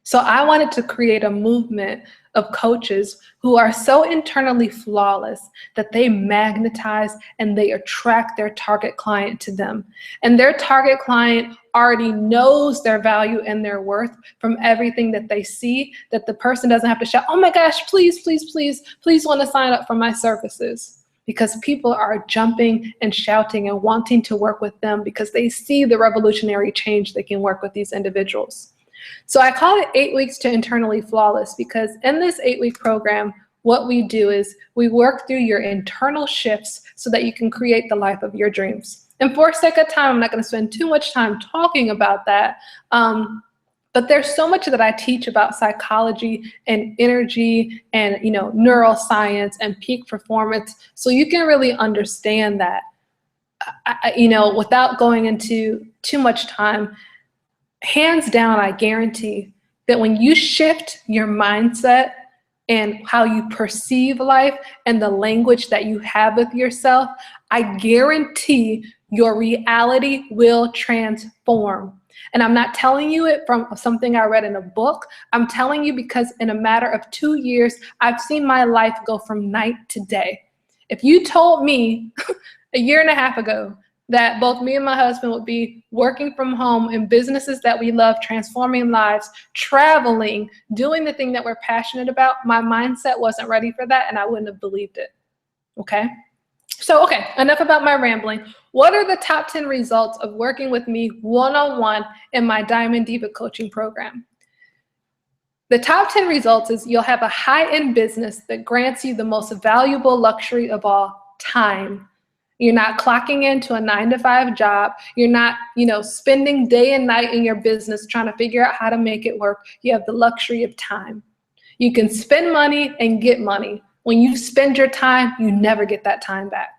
So I wanted to create a movement of coaches who are so internally flawless that they magnetize and they attract their target client to them. And their target client already knows their value and their worth from everything that they see, that the person doesn't have to shout, "Oh my gosh, please, please, please, please want to sign up for my services." because people are jumping and shouting and wanting to work with them because they see the revolutionary change they can work with these individuals. So I call it 8 weeks to internally flawless, because in this 8-week program, what we do is we work through your internal shifts so that you can create the life of your dreams. And for sake of time, I'm not going to spend too much time talking about that. But there's so much that I teach about psychology and energy and, neuroscience and peak performance, so you can really understand that, without going into too much time. Hands down, I guarantee that when you shift your mindset and how you perceive life and the language that you have with yourself, I guarantee your reality will transform. And I'm not telling you it from something I read in a book. I'm telling you because in a matter of 2 years, I've seen my life go from night to day. If you told me a year and a half ago that both me and my husband would be working from home in businesses that we love, transforming lives, traveling, doing the thing that we're passionate about, my mindset wasn't ready for that, and I wouldn't have believed it. Okay? So, enough about my rambling. What are the top 10 results of working with me one-on-one in my Diamond Diva coaching program? The top 10 results is you'll have a high-end business that grants you the most valuable luxury of all, time. You're not clocking into a 9-to-5 job. You're not, spending day and night in your business trying to figure out how to make it work. You have the luxury of time. You can spend money and get money. When you spend your time, you never get that time back.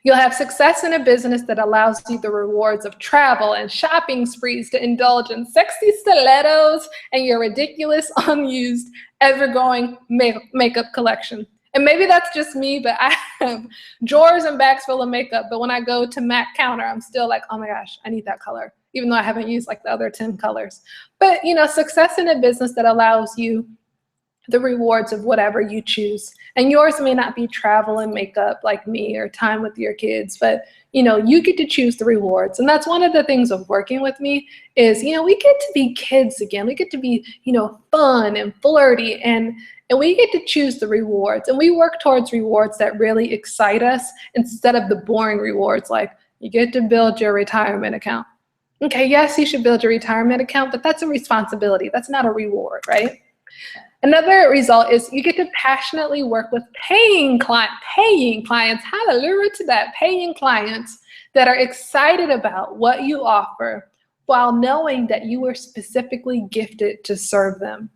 You'll have success in a business that allows you the rewards of travel and shopping sprees to indulge in sexy stilettos and your ridiculous, unused, ever-growing makeup collection. And maybe that's just me, but I have drawers and bags full of makeup. But when I go to MAC counter, I'm still like, oh my gosh, I need that color, even though I haven't used like the other 10 colors. But, success in a business that allows you the rewards of whatever you choose. And yours may not be travel and makeup like me or time with your kids, but you get to choose the rewards. And that's one of the things of working with me is, we get to be kids again. We get to be, fun and flirty, and we get to choose the rewards. And we work towards rewards that really excite us instead of the boring rewards like you get to build your retirement account. Okay, yes, you should build your retirement account, but that's a responsibility. That's not a reward, right? Another result is you get to passionately work with paying clients, hallelujah to that, paying clients that are excited about what you offer while knowing that you were specifically gifted to serve them.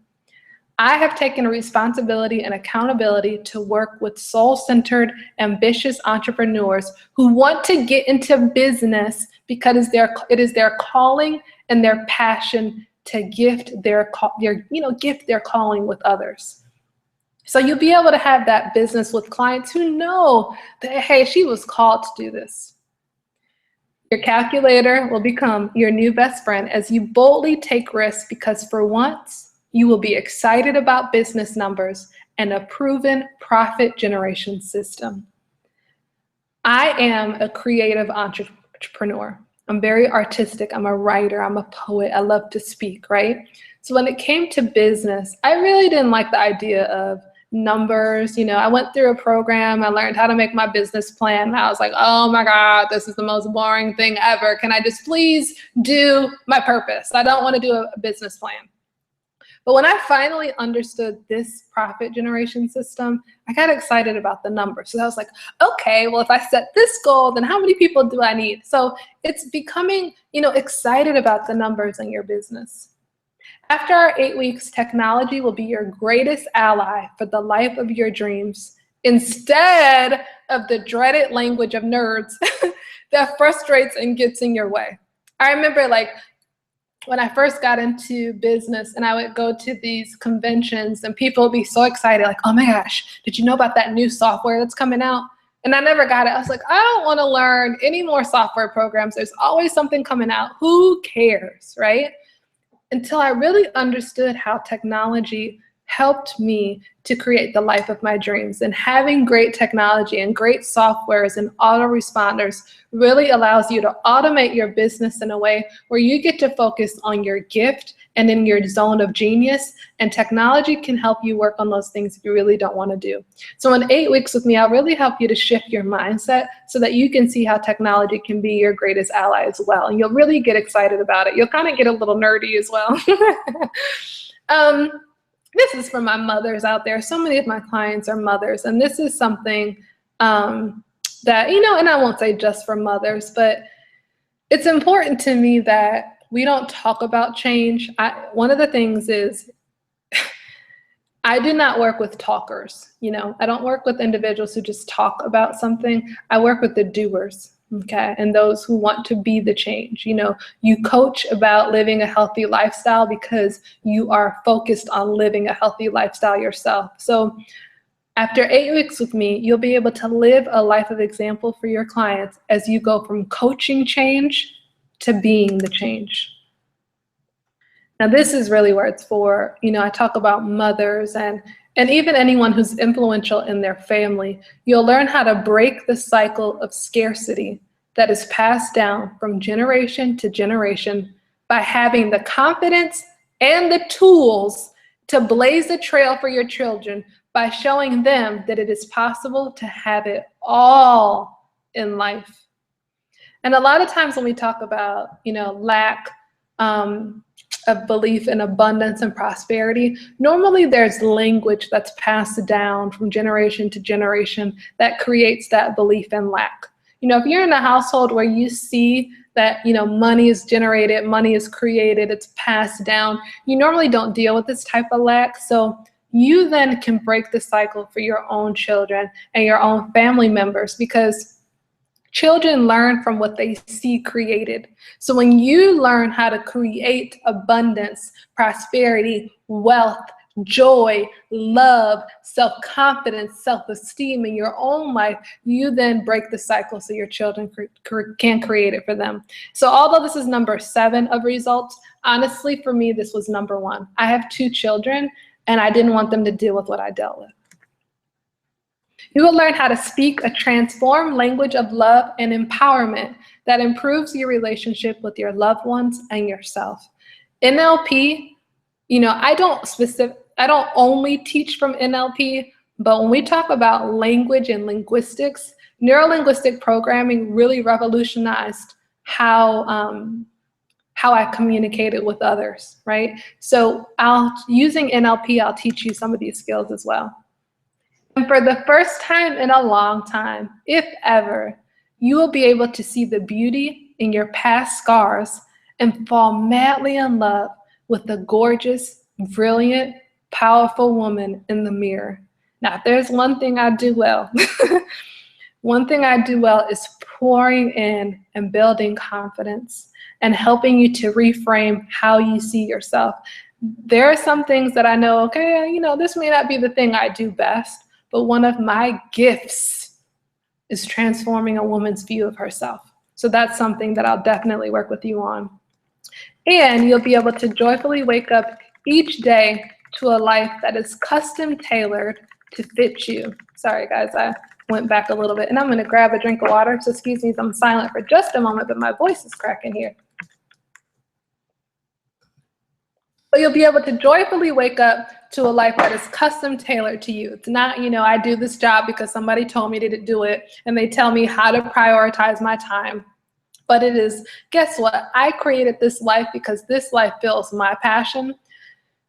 I have taken a responsibility and accountability to work with soul-centered, ambitious entrepreneurs who want to get into business because it is their calling and their passion to gift their calling with others. So you'll be able to have that business with clients who know that, hey, she was called to do this. Your calculator will become your new best friend as you boldly take risks, because for once, you will be excited about business numbers and a proven profit generation system. I am a creative entrepreneur. I'm very artistic. I'm a writer. I'm a poet. I love to speak, right? So when it came to business, I really didn't like the idea of numbers. I went through a program. I learned how to make my business plan. And I was like, oh my God, this is the most boring thing ever. Can I just please do my purpose? I don't want to do a business plan. But when I finally understood this profit generation system, I got excited about the numbers. So I was like, okay, well, if I set this goal, then how many people do I need? So it's becoming, excited about the numbers in your business. After our 8 weeks, technology will be your greatest ally for the life of your dreams, instead of the dreaded language of nerds that frustrates and gets in your way. I remember when I first got into business and I would go to these conventions and people would be so excited, like, oh my gosh, did you know about that new software that's coming out? And I never got it. I was like, I don't want to learn any more software programs. There's always something coming out. Who cares, right? Until I really understood how technology helped me to create the life of my dreams. And having great technology and great softwares and autoresponders really allows you to automate your business in a way where you get to focus on your gift and in your zone of genius, and technology can help you work on those things you really don't want to do. So in 8 weeks with me, I'll really help you to shift your mindset so that you can see how technology can be your greatest ally as well. And you'll really get excited about it. You'll kind of get a little nerdy as well. This is for my mothers out there. So many of my clients are mothers, and this is something that, and I won't say just for mothers, but it's important to me that we don't talk about change. One of the things is I do not work with talkers. I don't work with individuals who just talk about something. I work with the doers. Okay, and those who want to be the change. You coach about living a healthy lifestyle because you are focused on living a healthy lifestyle yourself. So after 8 weeks with me, you'll be able to live a life of example for your clients as you go from coaching change to being the change. Now, this is really where it's for, I talk about mothers and even anyone who's influential in their family. You'll learn how to break the cycle of scarcity that is passed down from generation to generation by having the confidence and the tools to blaze a trail for your children by showing them that it is possible to have it all in life. And a lot of times when we talk about, lack of belief in abundance and prosperity, normally there's language that's passed down from generation to generation that creates that belief in lack. If you're in a household where you see that, money is generated, money is created, it's passed down, you normally don't deal with this type of lack. So you then can break the cycle for your own children and your own family members, because children learn from what they see created. So when you learn how to create abundance, prosperity, wealth, joy, love, self-confidence, self-esteem in your own life, you then break the cycle so your children can create it for them. So although this is number 7 of results, honestly, for me, this was number 1. I have 2 children, and I didn't want them to deal with what I dealt with. You will learn how to speak a transformed language of love and empowerment that improves your relationship with your loved ones and yourself. NLP, I don't only teach from NLP, but when we talk about language and linguistics, neuro-linguistic programming really revolutionized how I communicated with others, right? So using NLP, I'll teach you some of these skills as well. And for the first time in a long time, if ever, you will be able to see the beauty in your past scars and fall madly in love with the gorgeous, brilliant, powerful woman in the mirror. Now, if there's one thing I do well, one thing I do well is pouring in and building confidence and helping you to reframe how you see yourself. There are some things that I know, okay, this may not be the thing I do best, but one of my gifts is transforming a woman's view of herself. So that's something that I'll definitely work with you on. And you'll be able to joyfully wake up each day to a life that is custom tailored to fit you. Sorry, guys, I went back a little bit. And I'm going to grab a drink of water. So excuse me if I'm silent for just a moment, but my voice is cracking here. So you'll be able to joyfully wake up to a life that is custom tailored to you. It's not, I do this job because somebody told me to do it and they tell me how to prioritize my time. But it is, guess what? I created this life because this life fills my passion.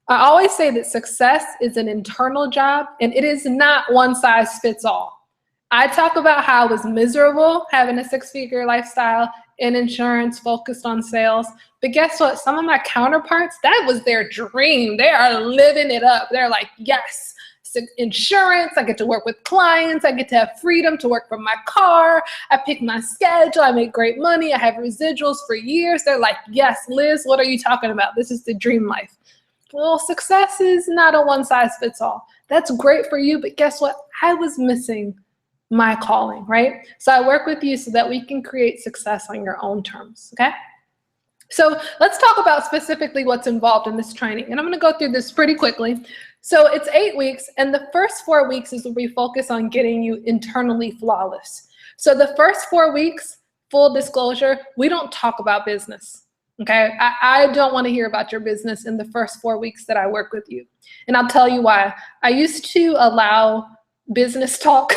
I always say that success is an internal job, and it is not one size fits all. I talk about how I was miserable having a 6-figure lifestyle in insurance, focused on sales. But guess what? Some of my counterparts, that was their dream. They are living it up. They're like, yes, insurance, I get to work with clients, I get to have freedom to work from my car, I pick my schedule, I make great money, I have residuals for years. They're like, yes, Liz, what are you talking about? This is the dream life. Well, success is not a one size fits all. That's great for you, but guess what? I was missing my calling, right? So I work with you so that we can create success on your own terms, okay? So let's talk about specifically what's involved in this training. And I'm going to go through this pretty quickly. So it's 8 weeks, and the first 4 weeks is where we focus on getting you internally flawless. So the first 4 weeks, full disclosure, we don't talk about business. Okay, I don't want to hear about your business in the first 4 weeks that I work with you. And I'll tell you why. I used to allow business talk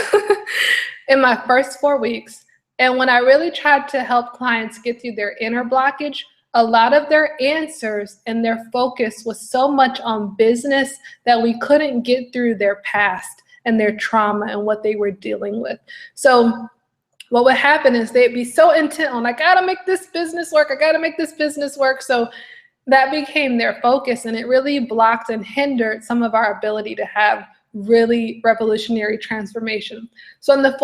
in my first 4 weeks. And when I really tried to help clients get through their inner blockage, a lot of their answers and their focus was so much on business that we couldn't get through their past and their trauma and what they were dealing with. So what would happen is they'd be so intent on, I gotta make this business work, I gotta make this business work. So that became their focus, and it really blocked and hindered some of our ability to have really revolutionary transformation. So in the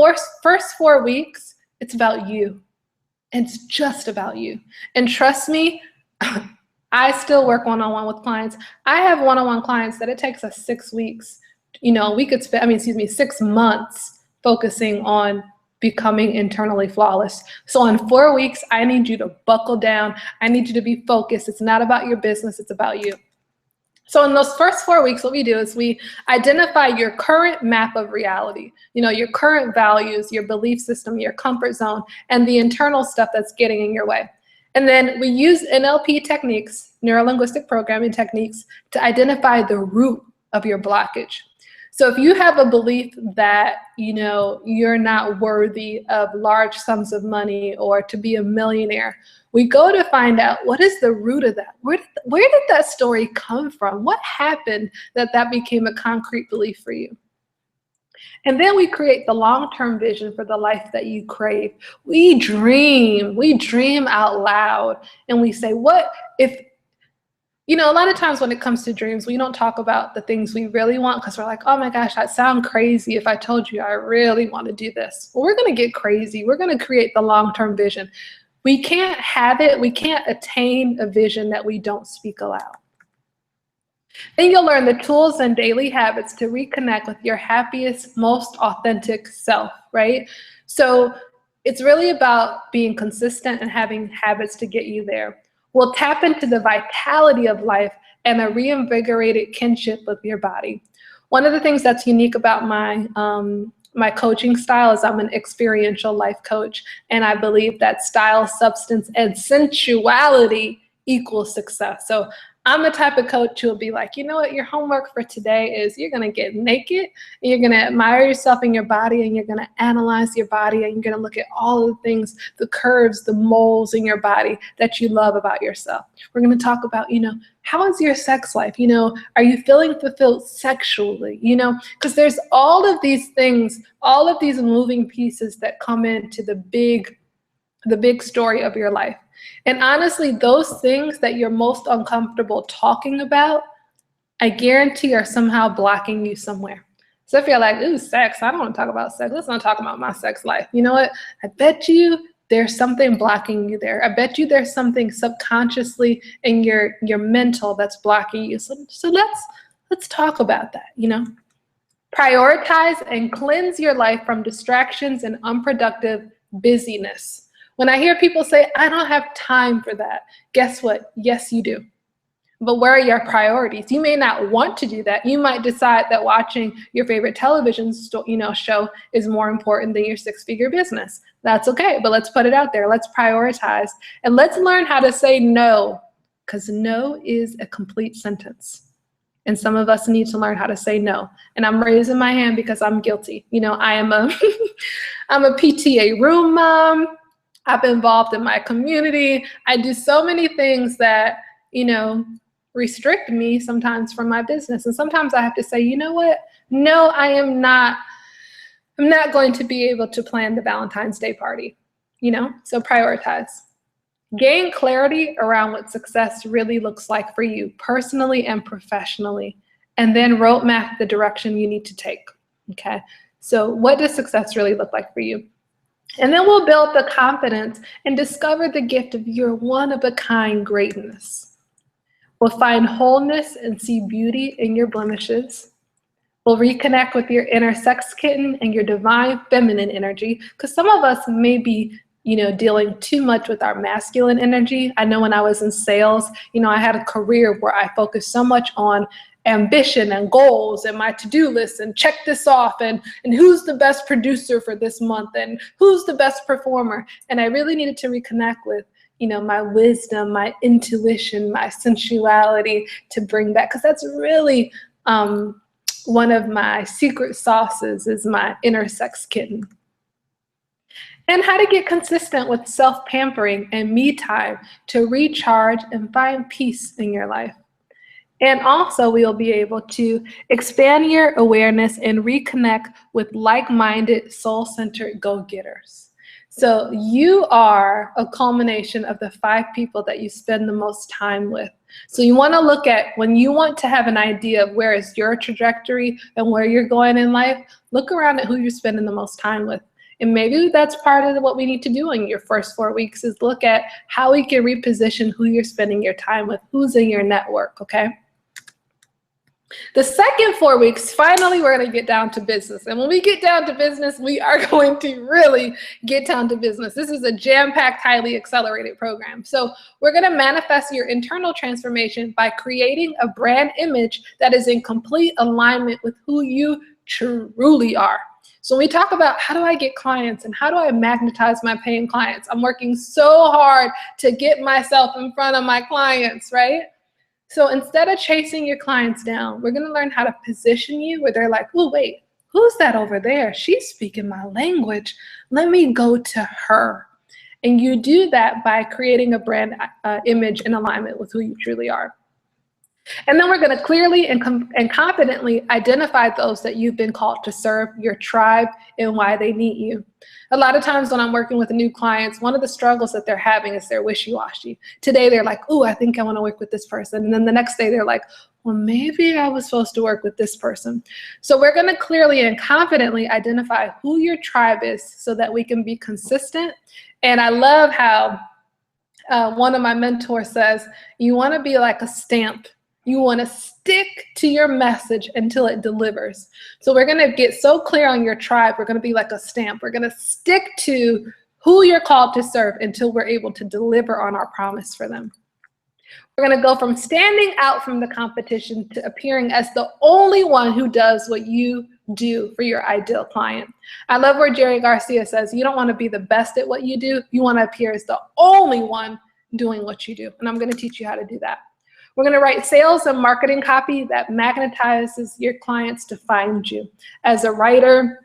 first 4 weeks, it's about you. It's just about you. And trust me, I still work one-on-one with clients. I have one-on-one clients that it takes us 6 weeks. We could spend, 6 months focusing on becoming internally flawless. So in 4 weeks, I need you to buckle down. I need you to be focused. It's not about your business, it's about you. So in those first 4 weeks, what we do is we identify your current map of reality, your current values, your belief system, your comfort zone, and the internal stuff that's getting in your way. And then we use NLP techniques, neuro-linguistic programming techniques, to identify the root of your blockage. So if you have a belief that, you're not worthy of large sums of money or to be a millionaire, we go to find out what is the root of that. Where did that story come from? What happened that became a concrete belief for you? And then we create the long-term vision for the life that you crave. We dream out loud, and we say, what if, a lot of times when it comes to dreams, we don't talk about the things we really want because we're like, oh my gosh, that sounds crazy if I told you I really want to do this. Well, we're going to get crazy. We're going to create the long-term vision. We can't have it. We can't attain a vision that we don't speak aloud. Then you'll learn the tools and daily habits to reconnect with your happiest, most authentic self, right? So it's really about being consistent and having habits to get you there. We'll tap into the vitality of life and a reinvigorated kinship with your body. One of the things that's unique about my coaching style is I'm an experiential life coach, and I believe that style, substance, and sensuality equals success. So I'm the type of coach who will be like, you know what, your homework for today is you're going to get naked, and you're going to admire yourself in your body, and you're going to analyze your body, and you're going to look at all of the things, the curves, the moles in your body that you love about yourself. We're going to talk about, how is your sex life? Are you feeling fulfilled sexually? Because there's all of these things, all of these moving pieces that come into the big story of your life. And honestly, those things that you're most uncomfortable talking about, I guarantee are somehow blocking you somewhere. So if you're like, ooh, sex, I don't want to talk about sex. Let's not talk about my sex life. You know what? I bet you there's something blocking you there. I bet you there's something subconsciously in your mental that's blocking you. So let's talk about that, Prioritize and cleanse your life from distractions and unproductive busyness. When I hear people say, I don't have time for that, guess what? Yes, you do. But where are your priorities? You may not want to do that. You might decide that watching your favorite television show is more important than your 6-figure business. That's okay, but let's put it out there. Let's prioritize, and let's learn how to say no, because no is a complete sentence. And some of us need to learn how to say no. And I'm raising my hand because I'm guilty. I'm a PTA room mom. I've been involved in my community. I do so many things that, restrict me sometimes from my business. And sometimes I have to say, you know what? No, I'm not going to be able to plan the Valentine's Day party, so prioritize. Gain clarity around what success really looks like for you personally and professionally, and then roadmap the direction you need to take, okay? So what does success really look like for you? And then we'll build the confidence and discover the gift of your one-of-a-kind greatness. We'll find wholeness and see beauty in your blemishes. We'll reconnect with your inner sex kitten and your divine feminine energy, because some of us may be dealing too much with our masculine energy. I know when I was in sales, I had a career where I focused so much on ambition and goals and my to-do list and check this off and who's the best producer for this month and who's the best performer. And I really needed to reconnect with, my wisdom, my intuition, my sensuality to bring back, because that's really one of my secret sauces is my inner sex kitten. And how to get consistent with self-pampering and me time to recharge and find peace in your life. And also, we will be able to expand your awareness and reconnect with like-minded, soul-centered go-getters. So you are a culmination of the 5 people that you spend the most time with. So you want to look at, when you want to have an idea of where is your trajectory and where you're going in life, look around at who you're spending the most time with. And maybe that's part of what we need to do in your first 4 weeks is look at how we can reposition who you're spending your time with, who's in your network, okay? The second 4 weeks, finally, we're going to get down to business. And when we get down to business, we are going to really get down to business. This is a jam-packed, highly accelerated program. So we're going to manifest your internal transformation by creating a brand image that is in complete alignment with who you truly are. So when we talk about how do I get clients and how do I magnetize my paying clients, I'm working so hard to get myself in front of my clients, right? So instead of chasing your clients down, we're going to learn how to position you where they're like, oh, wait, who's that over there? She's speaking my language. Let me go to her. And you do that by creating a brand image in alignment with who you truly are. And then we're going to clearly and confidently identify those that you've been called to serve, your tribe, and why they need you. A lot of times when I'm working with new clients, one of the struggles that they're having is they're wishy-washy. Today they're like, oh, I think I want to work with this person. And then the next day they're like, well, maybe I was supposed to work with this person. So we're going to clearly and confidently identify who your tribe is so that we can be consistent. And I love how one of my mentors says, you want to be like a stamp. You want to stick to your message until it delivers. So we're going to get so clear on your tribe. We're going to be like a stamp. We're going to stick to who you're called to serve until we're able to deliver on our promise for them. We're going to go from standing out from the competition to appearing as the only one who does what you do for your ideal client. I love where Jerry Garcia says, you don't want to be the best at what you do. You want to appear as the only one doing what you do. And I'm going to teach you how to do that. We're going to write sales and marketing copy that magnetizes your clients to find you. As a writer,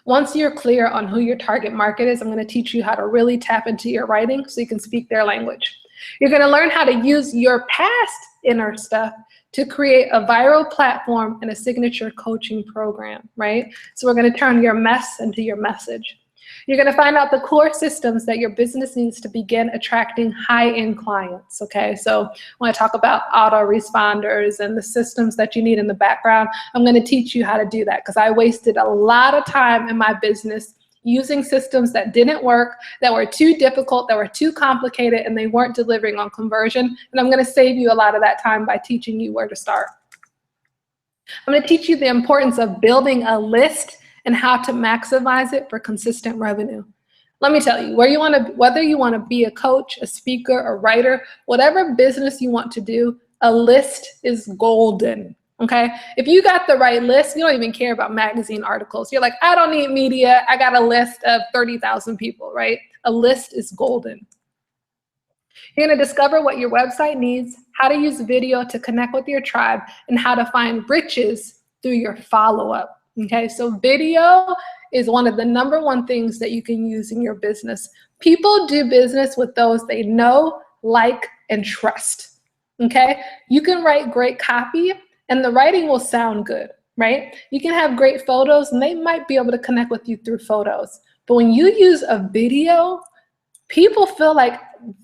once you're clear on who your target market is, I'm going to teach you how to really tap into your writing so you can speak their language. You're going to learn how to use your past inner stuff to create a viral platform and a signature coaching program, right? So we're going to turn your mess into your message. You're going to find out the core systems that your business needs to begin attracting high-end clients, okay? So when I talk about autoresponders and the systems that you need in the background, I'm going to teach you how to do that because I wasted a lot of time in my business using systems that didn't work, that were too difficult, that were too complicated, and they weren't delivering on conversion. And I'm going to save you a lot of that time by teaching you where to start. I'm going to teach you the importance of building a list and how to maximize it for consistent revenue. Let me tell you, whether you want to be a coach, a speaker, a writer, whatever business you want to do, a list is golden, okay? If you got the right list, you don't even care about magazine articles. You're like, I don't need media. I got a list of 30,000 people, right? A list is golden. You're going to discover what your website needs, how to use video to connect with your tribe, and how to find riches through your follow-up. Okay, so video is one of the #1 things that you can use in your business. People do business with those they know, like, and trust. Okay, you can write great copy and the writing will sound good, right? You can have great photos and they might be able to connect with you through photos. But when you use a video, people feel like,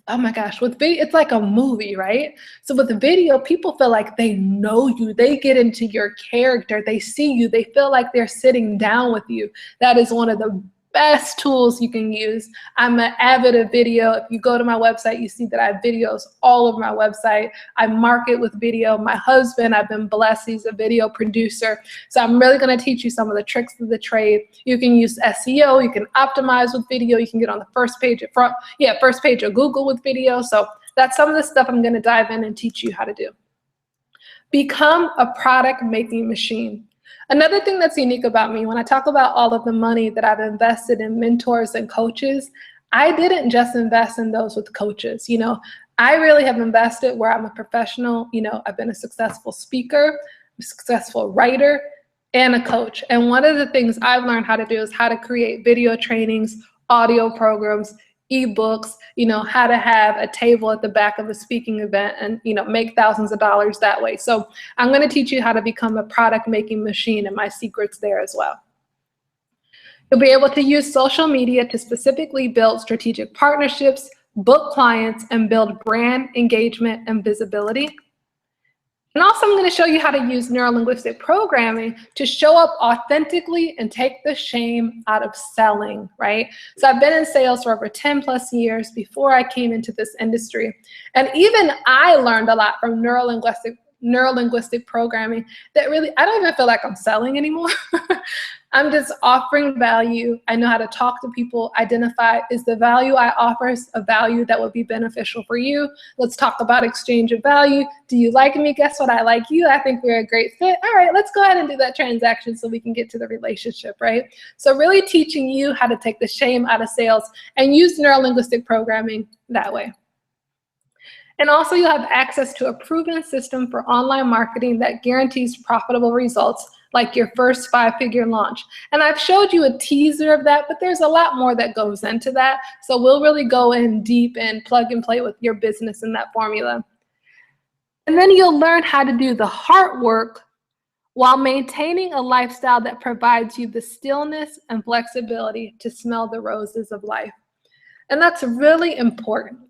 oh my gosh, with video, it's like a movie, right? So with the video, people feel like they know you. They get into your character. They see you. They feel like they're sitting down with you. That is one of the best tools you can use. I'm an avid of video. If you go to my website, you see that I have videos all over my website. I market with video. My husband, I've been blessed, he's a video producer. So I'm really going to teach you some of the tricks of the trade. You can use SEO, you can optimize with video, you can get on the first page of Google with video. So that's some of the stuff I'm going to dive in and teach you how to do. Become a product making machine. Another thing that's unique about me, when I talk about all of the money that I've invested in mentors and coaches, I didn't just invest in those with coaches. I really have invested where I'm a professional. I've been a successful speaker, a successful writer, and a coach. And one of the things I've learned how to do is how to create video trainings, audio programs, ebooks, how to have a table at the back of a speaking event and, make thousands of dollars that way. So I'm going to teach you how to become a product making machine, and my secret's there as well. You'll be able to use social media to specifically build strategic partnerships, book clients, and build brand engagement and visibility. And also, I'm going to show you how to use neuro-linguistic programming to show up authentically and take the shame out of selling, right? So I've been in sales for over 10 plus years before I came into this industry. And even I learned a lot from neuro-linguistic programming that really, I don't even feel like I'm selling anymore. I'm just offering value. I know how to talk to people, identify, is the value I offer a value that would be beneficial for you? Let's talk about exchange of value. Do you like me? Guess what? I like you. I think we're a great fit. All right, let's go ahead and do that transaction so we can get to the relationship, right? So really teaching you how to take the shame out of sales and use neuro-linguistic programming that way. And also, you'll have access to a proven system for online marketing that guarantees profitable results, like your first 5-figure launch. And I've showed you a teaser of that, but there's a lot more that goes into that. So we'll really go in deep and plug and play with your business in that formula. And then you'll learn how to do the hard work while maintaining a lifestyle that provides you the stillness and flexibility to smell the roses of life. And that's really important.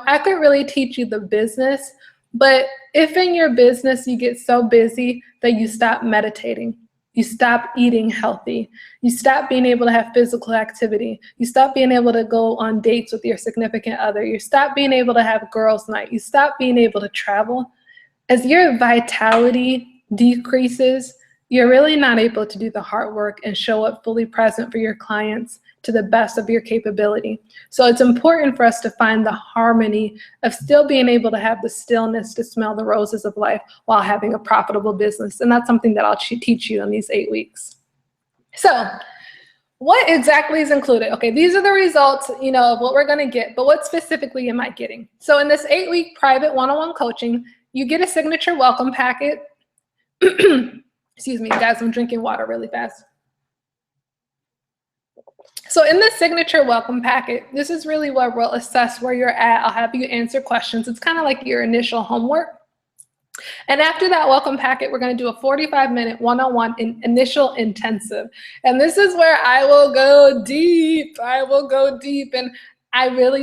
I could really teach you the business, but if in your business you get so busy that you stop meditating, you stop eating healthy, you stop being able to have physical activity, you stop being able to go on dates with your significant other, you stop being able to have girls' night, you stop being able to travel, as your vitality decreases, you're really not able to do the hard work and show up fully present for your clients to the best of your capability. So it's important for us to find the harmony of still being able to have the stillness to smell the roses of life while having a profitable business. And that's something that I'll teach you in these 8 weeks. So what exactly is included? Okay, these are the results, of what we're gonna get, but what specifically am I getting? So in this 8-week private one-on-one coaching, you get a signature welcome packet. Excuse me, guys, I'm drinking water really fast. So in the signature welcome packet, this is really where we'll assess where you're at. I'll have you answer questions. It's kind of like your initial homework. And after that welcome packet, we're going to do a 45-minute one-on-one initial intensive. And this is where I will go deep. And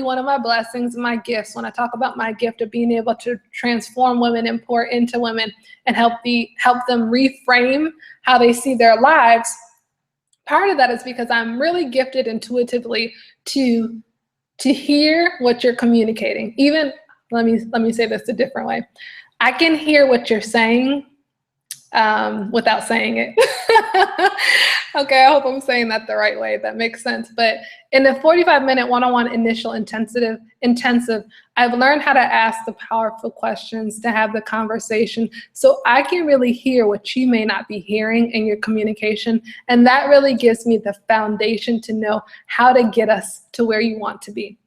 one of my blessings, my gifts, when I talk about my gift of being able to transform women and pour into women and help them reframe how they see their lives, part of that is because I'm really gifted intuitively to hear what you're communicating. Even, let me say this a different way. I can hear what you're saying without saying it. Okay, I hope I'm saying that the right way. That makes sense. But in the 45-minute one-on-one initial intensive, I've learned how to ask the powerful questions, to have the conversation, so I can really hear what you may not be hearing in your communication. And that really gives me the foundation to know how to get us to where you want to be.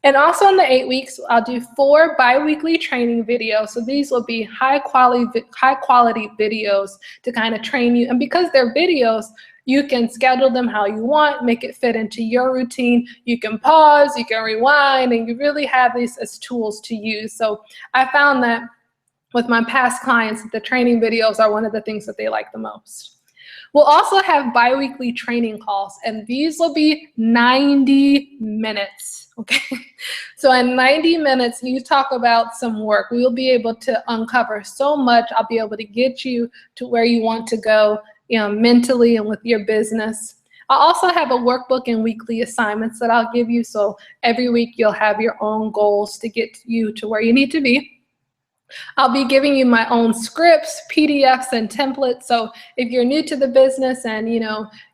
And also in the 8 weeks, I'll do 4 bi-weekly training videos. So these will be high quality videos to kind of train you. And because they're videos, you can schedule them how you want, make it fit into your routine. You can pause, you can rewind, and you really have these as tools to use. So I found that with my past clients, the training videos are one of the things that they like the most. We'll also have bi-weekly training calls, and these will be 90 minutes, okay? So in 90 minutes, you talk about some work. We will be able to uncover so much. I'll be able to get you to where you want to go, mentally and with your business. I also have a workbook and weekly assignments that I'll give you. So every week you'll have your own goals to get you to where you need to be. I'll be giving you my own scripts, PDFs, and templates. So if you're new to the business and,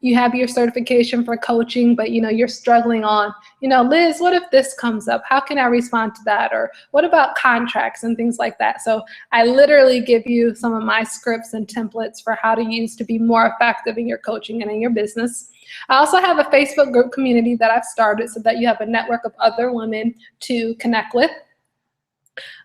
you have your certification for coaching, but, you're struggling on, Liz, what if this comes up? How can I respond to that? Or what about contracts and things like that? So I literally give you some of my scripts and templates for how to use to be more effective in your coaching and in your business. I also have a Facebook group community that I've started so that you have a network of other women to connect with.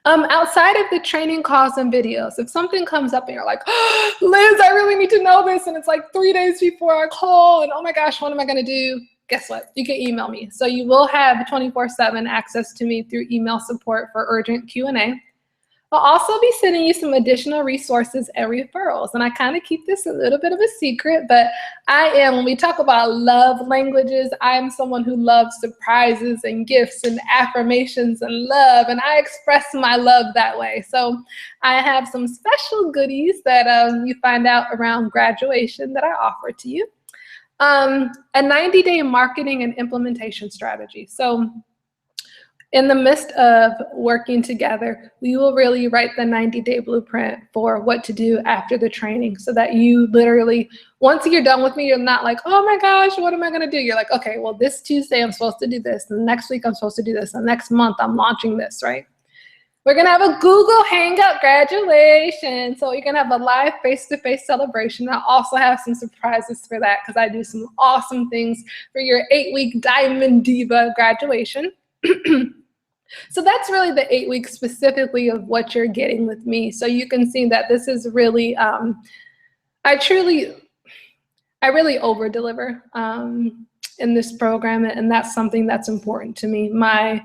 Outside of the training calls and videos, if something comes up and you're like, oh, Liz, I really need to know this, and it's like 3 days before our call, and oh my gosh, what am I going to do? Guess what? You can email me. So you will have 24/7 access to me through email support for urgent Q&A. I'll also be sending you some additional resources and referrals. And I kind of keep this a little bit of a secret, but when we talk about love languages, I'm someone who loves surprises and gifts and affirmations and love, and I express my love that way. So I have some special goodies that you find out around graduation that I offer to you. A 90-day marketing and implementation strategy. So in the midst of working together, we will really write the 90-day blueprint for what to do after the training so that you literally, once you're done with me, you're not like, oh my gosh, what am I gonna do? You're like, okay, well, this Tuesday I'm supposed to do this, and next week I'm supposed to do this, and next month I'm launching this, right? We're gonna have a Google Hangout graduation. So you're gonna have a live face-to-face celebration. I also have some surprises for that because I do some awesome things for your 8-week Diamond Diva graduation. So that's really the 8 weeks specifically of what you're getting with me. So you can see that this is really, I really over deliver in this program, and that's something that's important to me. My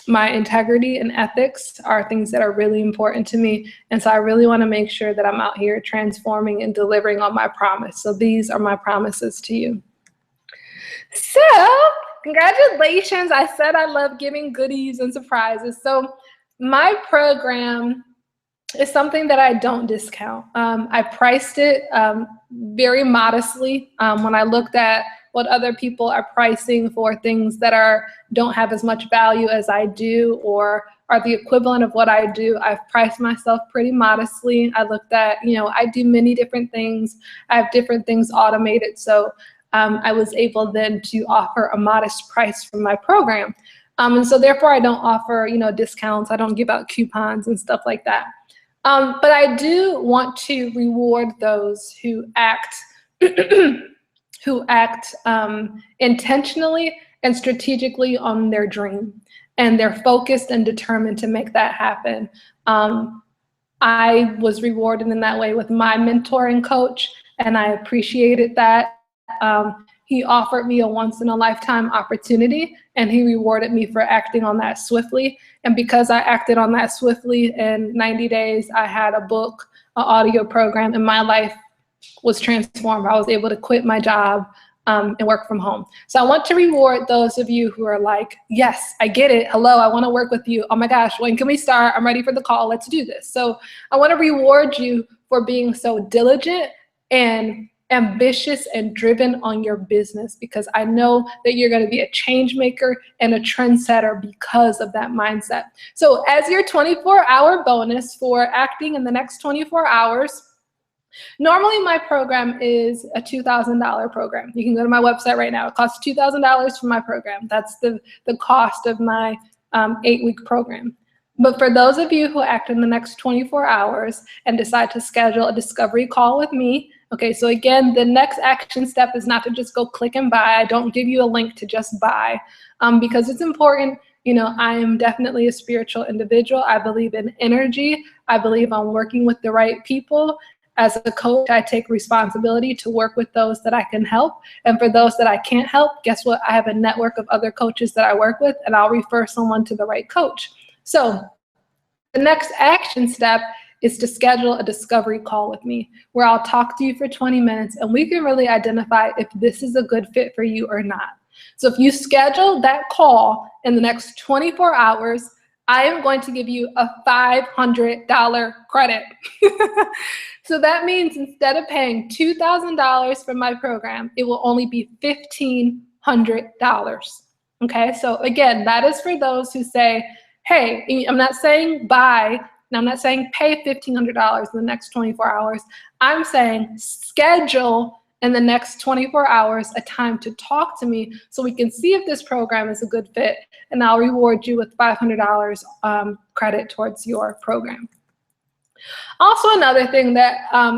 integrity and ethics are things that are really important to me. And so I really want to make sure that I'm out here transforming and delivering on my promise. So these are my promises to you. So congratulations. I said I love giving goodies and surprises. So my program is something that I don't discount. I priced it very modestly when I looked at what other people are pricing for things that don't have as much value as I do or are the equivalent of what I do. I've priced myself pretty modestly. I looked at, I do many different things. I have different things automated. So I was able then to offer a modest price for my program. And so therefore I don't offer, discounts. I don't give out coupons and stuff like that. But I do want to reward those who act intentionally and strategically on their dream, and they're focused and determined to make that happen. I was rewarded in that way with my mentor and coach, and I appreciated that. He offered me a once-in-a-lifetime opportunity, and he rewarded me for acting on that swiftly. And because I acted on that swiftly, in 90 days, I had a book, an audio program, and my life was transformed. I was able to quit my job and work from home. So I want to reward those of you who are like, yes, I get it. Hello, I want to work with you. Oh my gosh, when can we start? I'm ready for the call. Let's do this. So I want to reward you for being so diligent and ambitious and driven on your business, because I know that you're going to be a change maker and a trendsetter because of that mindset. So as your 24-hour bonus for acting in the next 24 hours, normally my program is a $2,000 program. You can go to my website right now. It costs $2,000 for my program. That's the cost of my 8-week program. But for those of you who act in the next 24 hours and decide to schedule a discovery call with me, okay, so again, the next action step is not to just go click and buy. I don't give you a link to just buy because it's important. I am definitely a spiritual individual. I believe in energy. I believe on working with the right people. As a coach, I take responsibility to work with those that I can help. And for those that I can't help, guess what? I have a network of other coaches that I work with, and I'll refer someone to the right coach. So the next action step is to schedule a discovery call with me where I'll talk to you for 20 minutes and we can really identify if this is a good fit for you or not. So if you schedule that call in the next 24 hours, I am going to give you a $500 credit. So that means instead of paying $2,000 for my program, it will only be $1,500. Okay, so again, that is for those who say, hey, I'm not saying buy, and I'm not saying pay $1,500 in the next 24 hours. I'm saying schedule in the next 24 hours a time to talk to me so we can see if this program is a good fit, and I'll reward you with $500 credit towards your program. Also, another thing that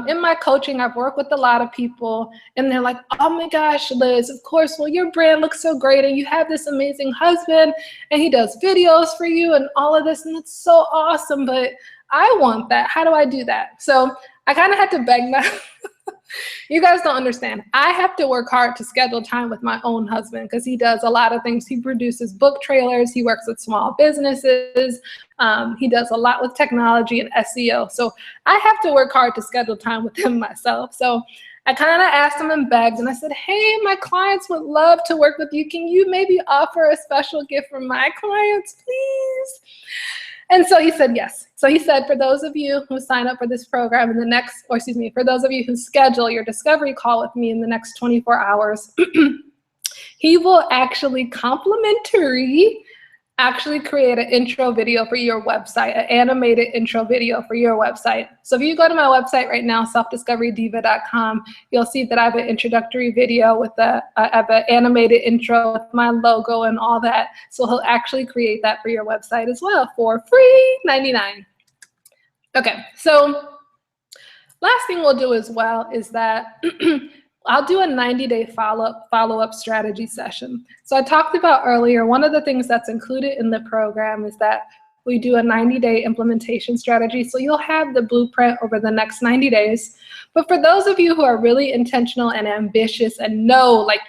in my coaching, I've worked with a lot of people, and they're like, oh my gosh, Liz, of course, well, your brand looks so great, and you have this amazing husband, and he does videos for you and all of this, and it's so awesome, but I want that. How do I do that? So I kind of had to beg them. You guys don't understand. I have to work hard to schedule time with my own husband because he does a lot of things. He produces book trailers. He works with small businesses. He does a lot with technology and SEO. So I have to work hard to schedule time with him myself. So I kind of asked him and begged, and I said, hey, my clients would love to work with you. Can you maybe offer a special gift for my clients, please? And so he said yes. So he said, for those of you who sign up for this program in the next, or excuse me, for those of you who schedule your discovery call with me in the next 24 hours, he will actually create an intro video for your website, an animated intro video for your website. So if you go to my website right now, selfdiscoverydiva.com, you'll see that I have an introductory video with I have an animated intro with my logo and all that. So he'll actually create that for your website as well for free $99. Okay, so last thing we'll do as well is that I'll do a 90-day follow-up strategy session. So I talked about earlier, one of the things that's included in the program is that we do a 90-day implementation strategy. So you'll have the blueprint over the next 90 days. But for those of you who are really intentional and ambitious and know that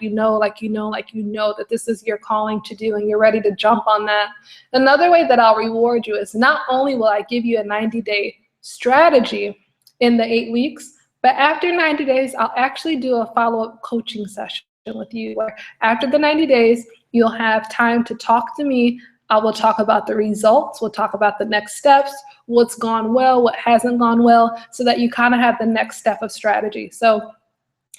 this is your calling to do and you're ready to jump on that, another way that I'll reward you is not only will I give you a 90-day strategy in the 8 weeks, but after 90 days, I'll actually do a follow-up coaching session with you where after the 90 days, you'll have time to talk to me. I will talk about the results. We'll talk about the next steps, what's gone well, what hasn't gone well, so that you kind of have the next step of strategy. So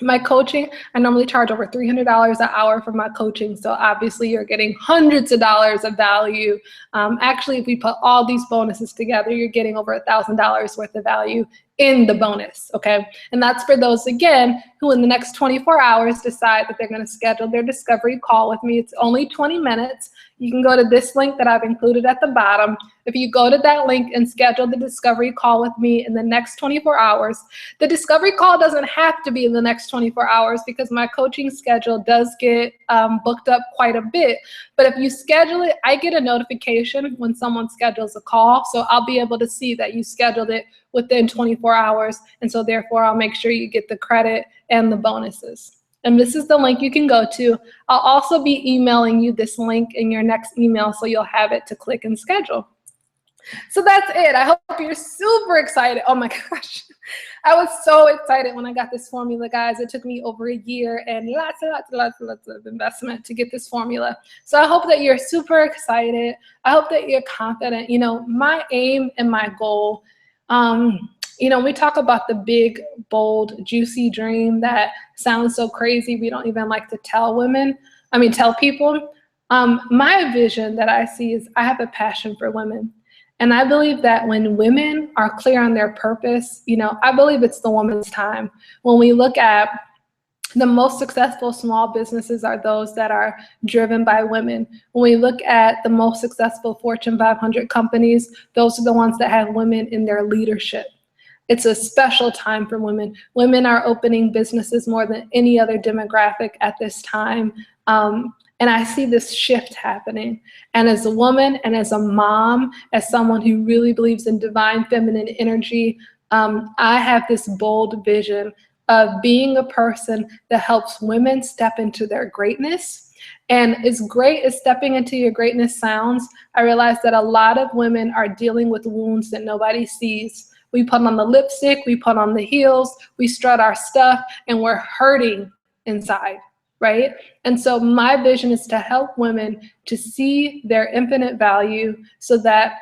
my coaching, I normally charge over $300 an hour for my coaching. So obviously you're getting hundreds of dollars of value. Actually, if we put all these bonuses together, you're getting over $1,000 worth of value in the bonus, okay? And that's for those, again, who in the next 24 hours decide that they're gonna schedule their discovery call with me. It's only 20 minutes. You can go to this link that I've included at the bottom. If you go to that link and schedule the discovery call with me in the next 24 hours, the discovery call doesn't have to be in the next 24 hours because my coaching schedule does get booked up quite a bit. But if you schedule it, I get a notification when someone schedules a call. So I'll be able to see that you scheduled it within 24 hours. And so therefore, I'll make sure you get the credit and the bonuses. And this is the link you can go to. I'll also be emailing you this link in your next email so you'll have it to click and schedule. So that's it. I hope you're super excited. Oh my gosh. I was so excited when I got this formula, guys. It took me over a year and lots of investment to get this formula. So I hope that you're super excited. I hope that you're confident. You know, my aim and my goal, you know, we talk about the big, bold, juicy dream that sounds so crazy we don't even like to tell people. My vision that I see is I have a passion for women. And I believe that when women are clear on their purpose, you know, I believe it's the woman's time. When we look at the most successful small businesses are those that are driven by women. When we look at the most successful Fortune 500 companies, those are the ones that have women in their leadership. It's a special time for women. Women are opening businesses more than any other demographic at this time. And I see this shift happening. And as a woman and as a mom, as someone who really believes in divine feminine energy, I have this bold vision of being a person that helps women step into their greatness. And as great as stepping into your greatness sounds, I realize that a lot of women are dealing with wounds that nobody sees. We put on the lipstick, we put on the heels, we strut our stuff, and we're hurting inside. right? And so my vision is to help women to see their infinite value so that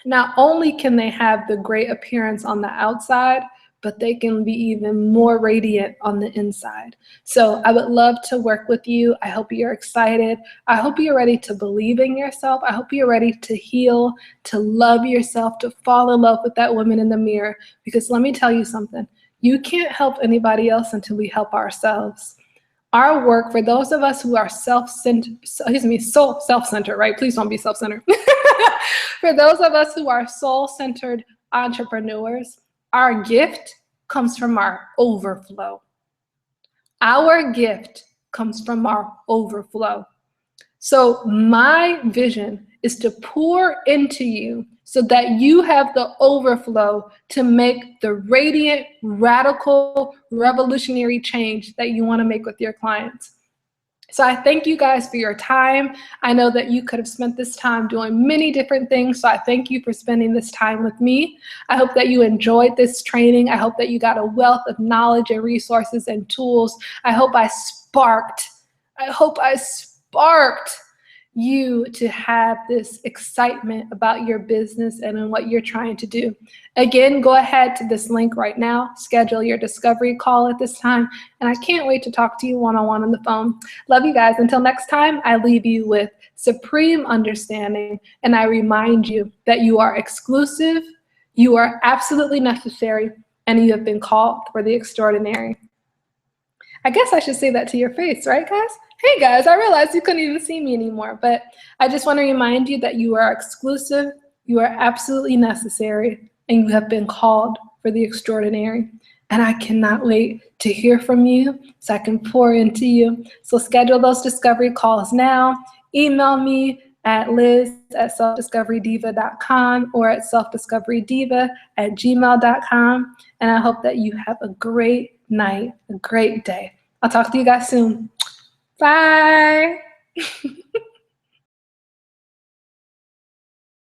not only can they have the great appearance on the outside, but they can be even more radiant on the inside. So I would love to work with you. I hope you're excited. I hope you're ready to believe in yourself. I hope you're ready to heal, to love yourself, to fall in love with that woman in the mirror. Because let me tell you something, you can't help anybody else until we help ourselves. Our work, for those of us who are self-centered, right? Please don't be self-centered. For those of us who are soul-centered entrepreneurs, our gift comes from our overflow. Our gift comes from our overflow. So my vision is to pour into you so that you have the overflow to make the radiant, radical, revolutionary change that you want to make with your clients. So I thank you guys for your time. I know that you could have spent this time doing many different things, so I thank you for spending this time with me. I hope that you enjoyed this training. I hope that you got a wealth of knowledge and resources and tools. I hope I sparked you to have this excitement about your business and in what you're trying to do. Again, go ahead to this link right now, schedule your discovery call at this time, and I can't wait to talk to you one-on-one on the phone. Love you guys. Until next time, I leave you with supreme understanding, and I remind you that you are exclusive, you are absolutely necessary, and you have been called for the extraordinary. I guess I should say that to your face, right, guys? Hey, guys, I realized you couldn't even see me anymore, but I just want to remind you that you are exclusive, you are absolutely necessary, and you have been called for the extraordinary. And I cannot wait to hear from you so I can pour into you. So schedule those discovery calls now. Email me at liz@selfdiscoverydiva.com or at selfdiscoverydiva@gmail.com. And I hope that you have a great night, a great day. I'll talk to you guys soon. Bye.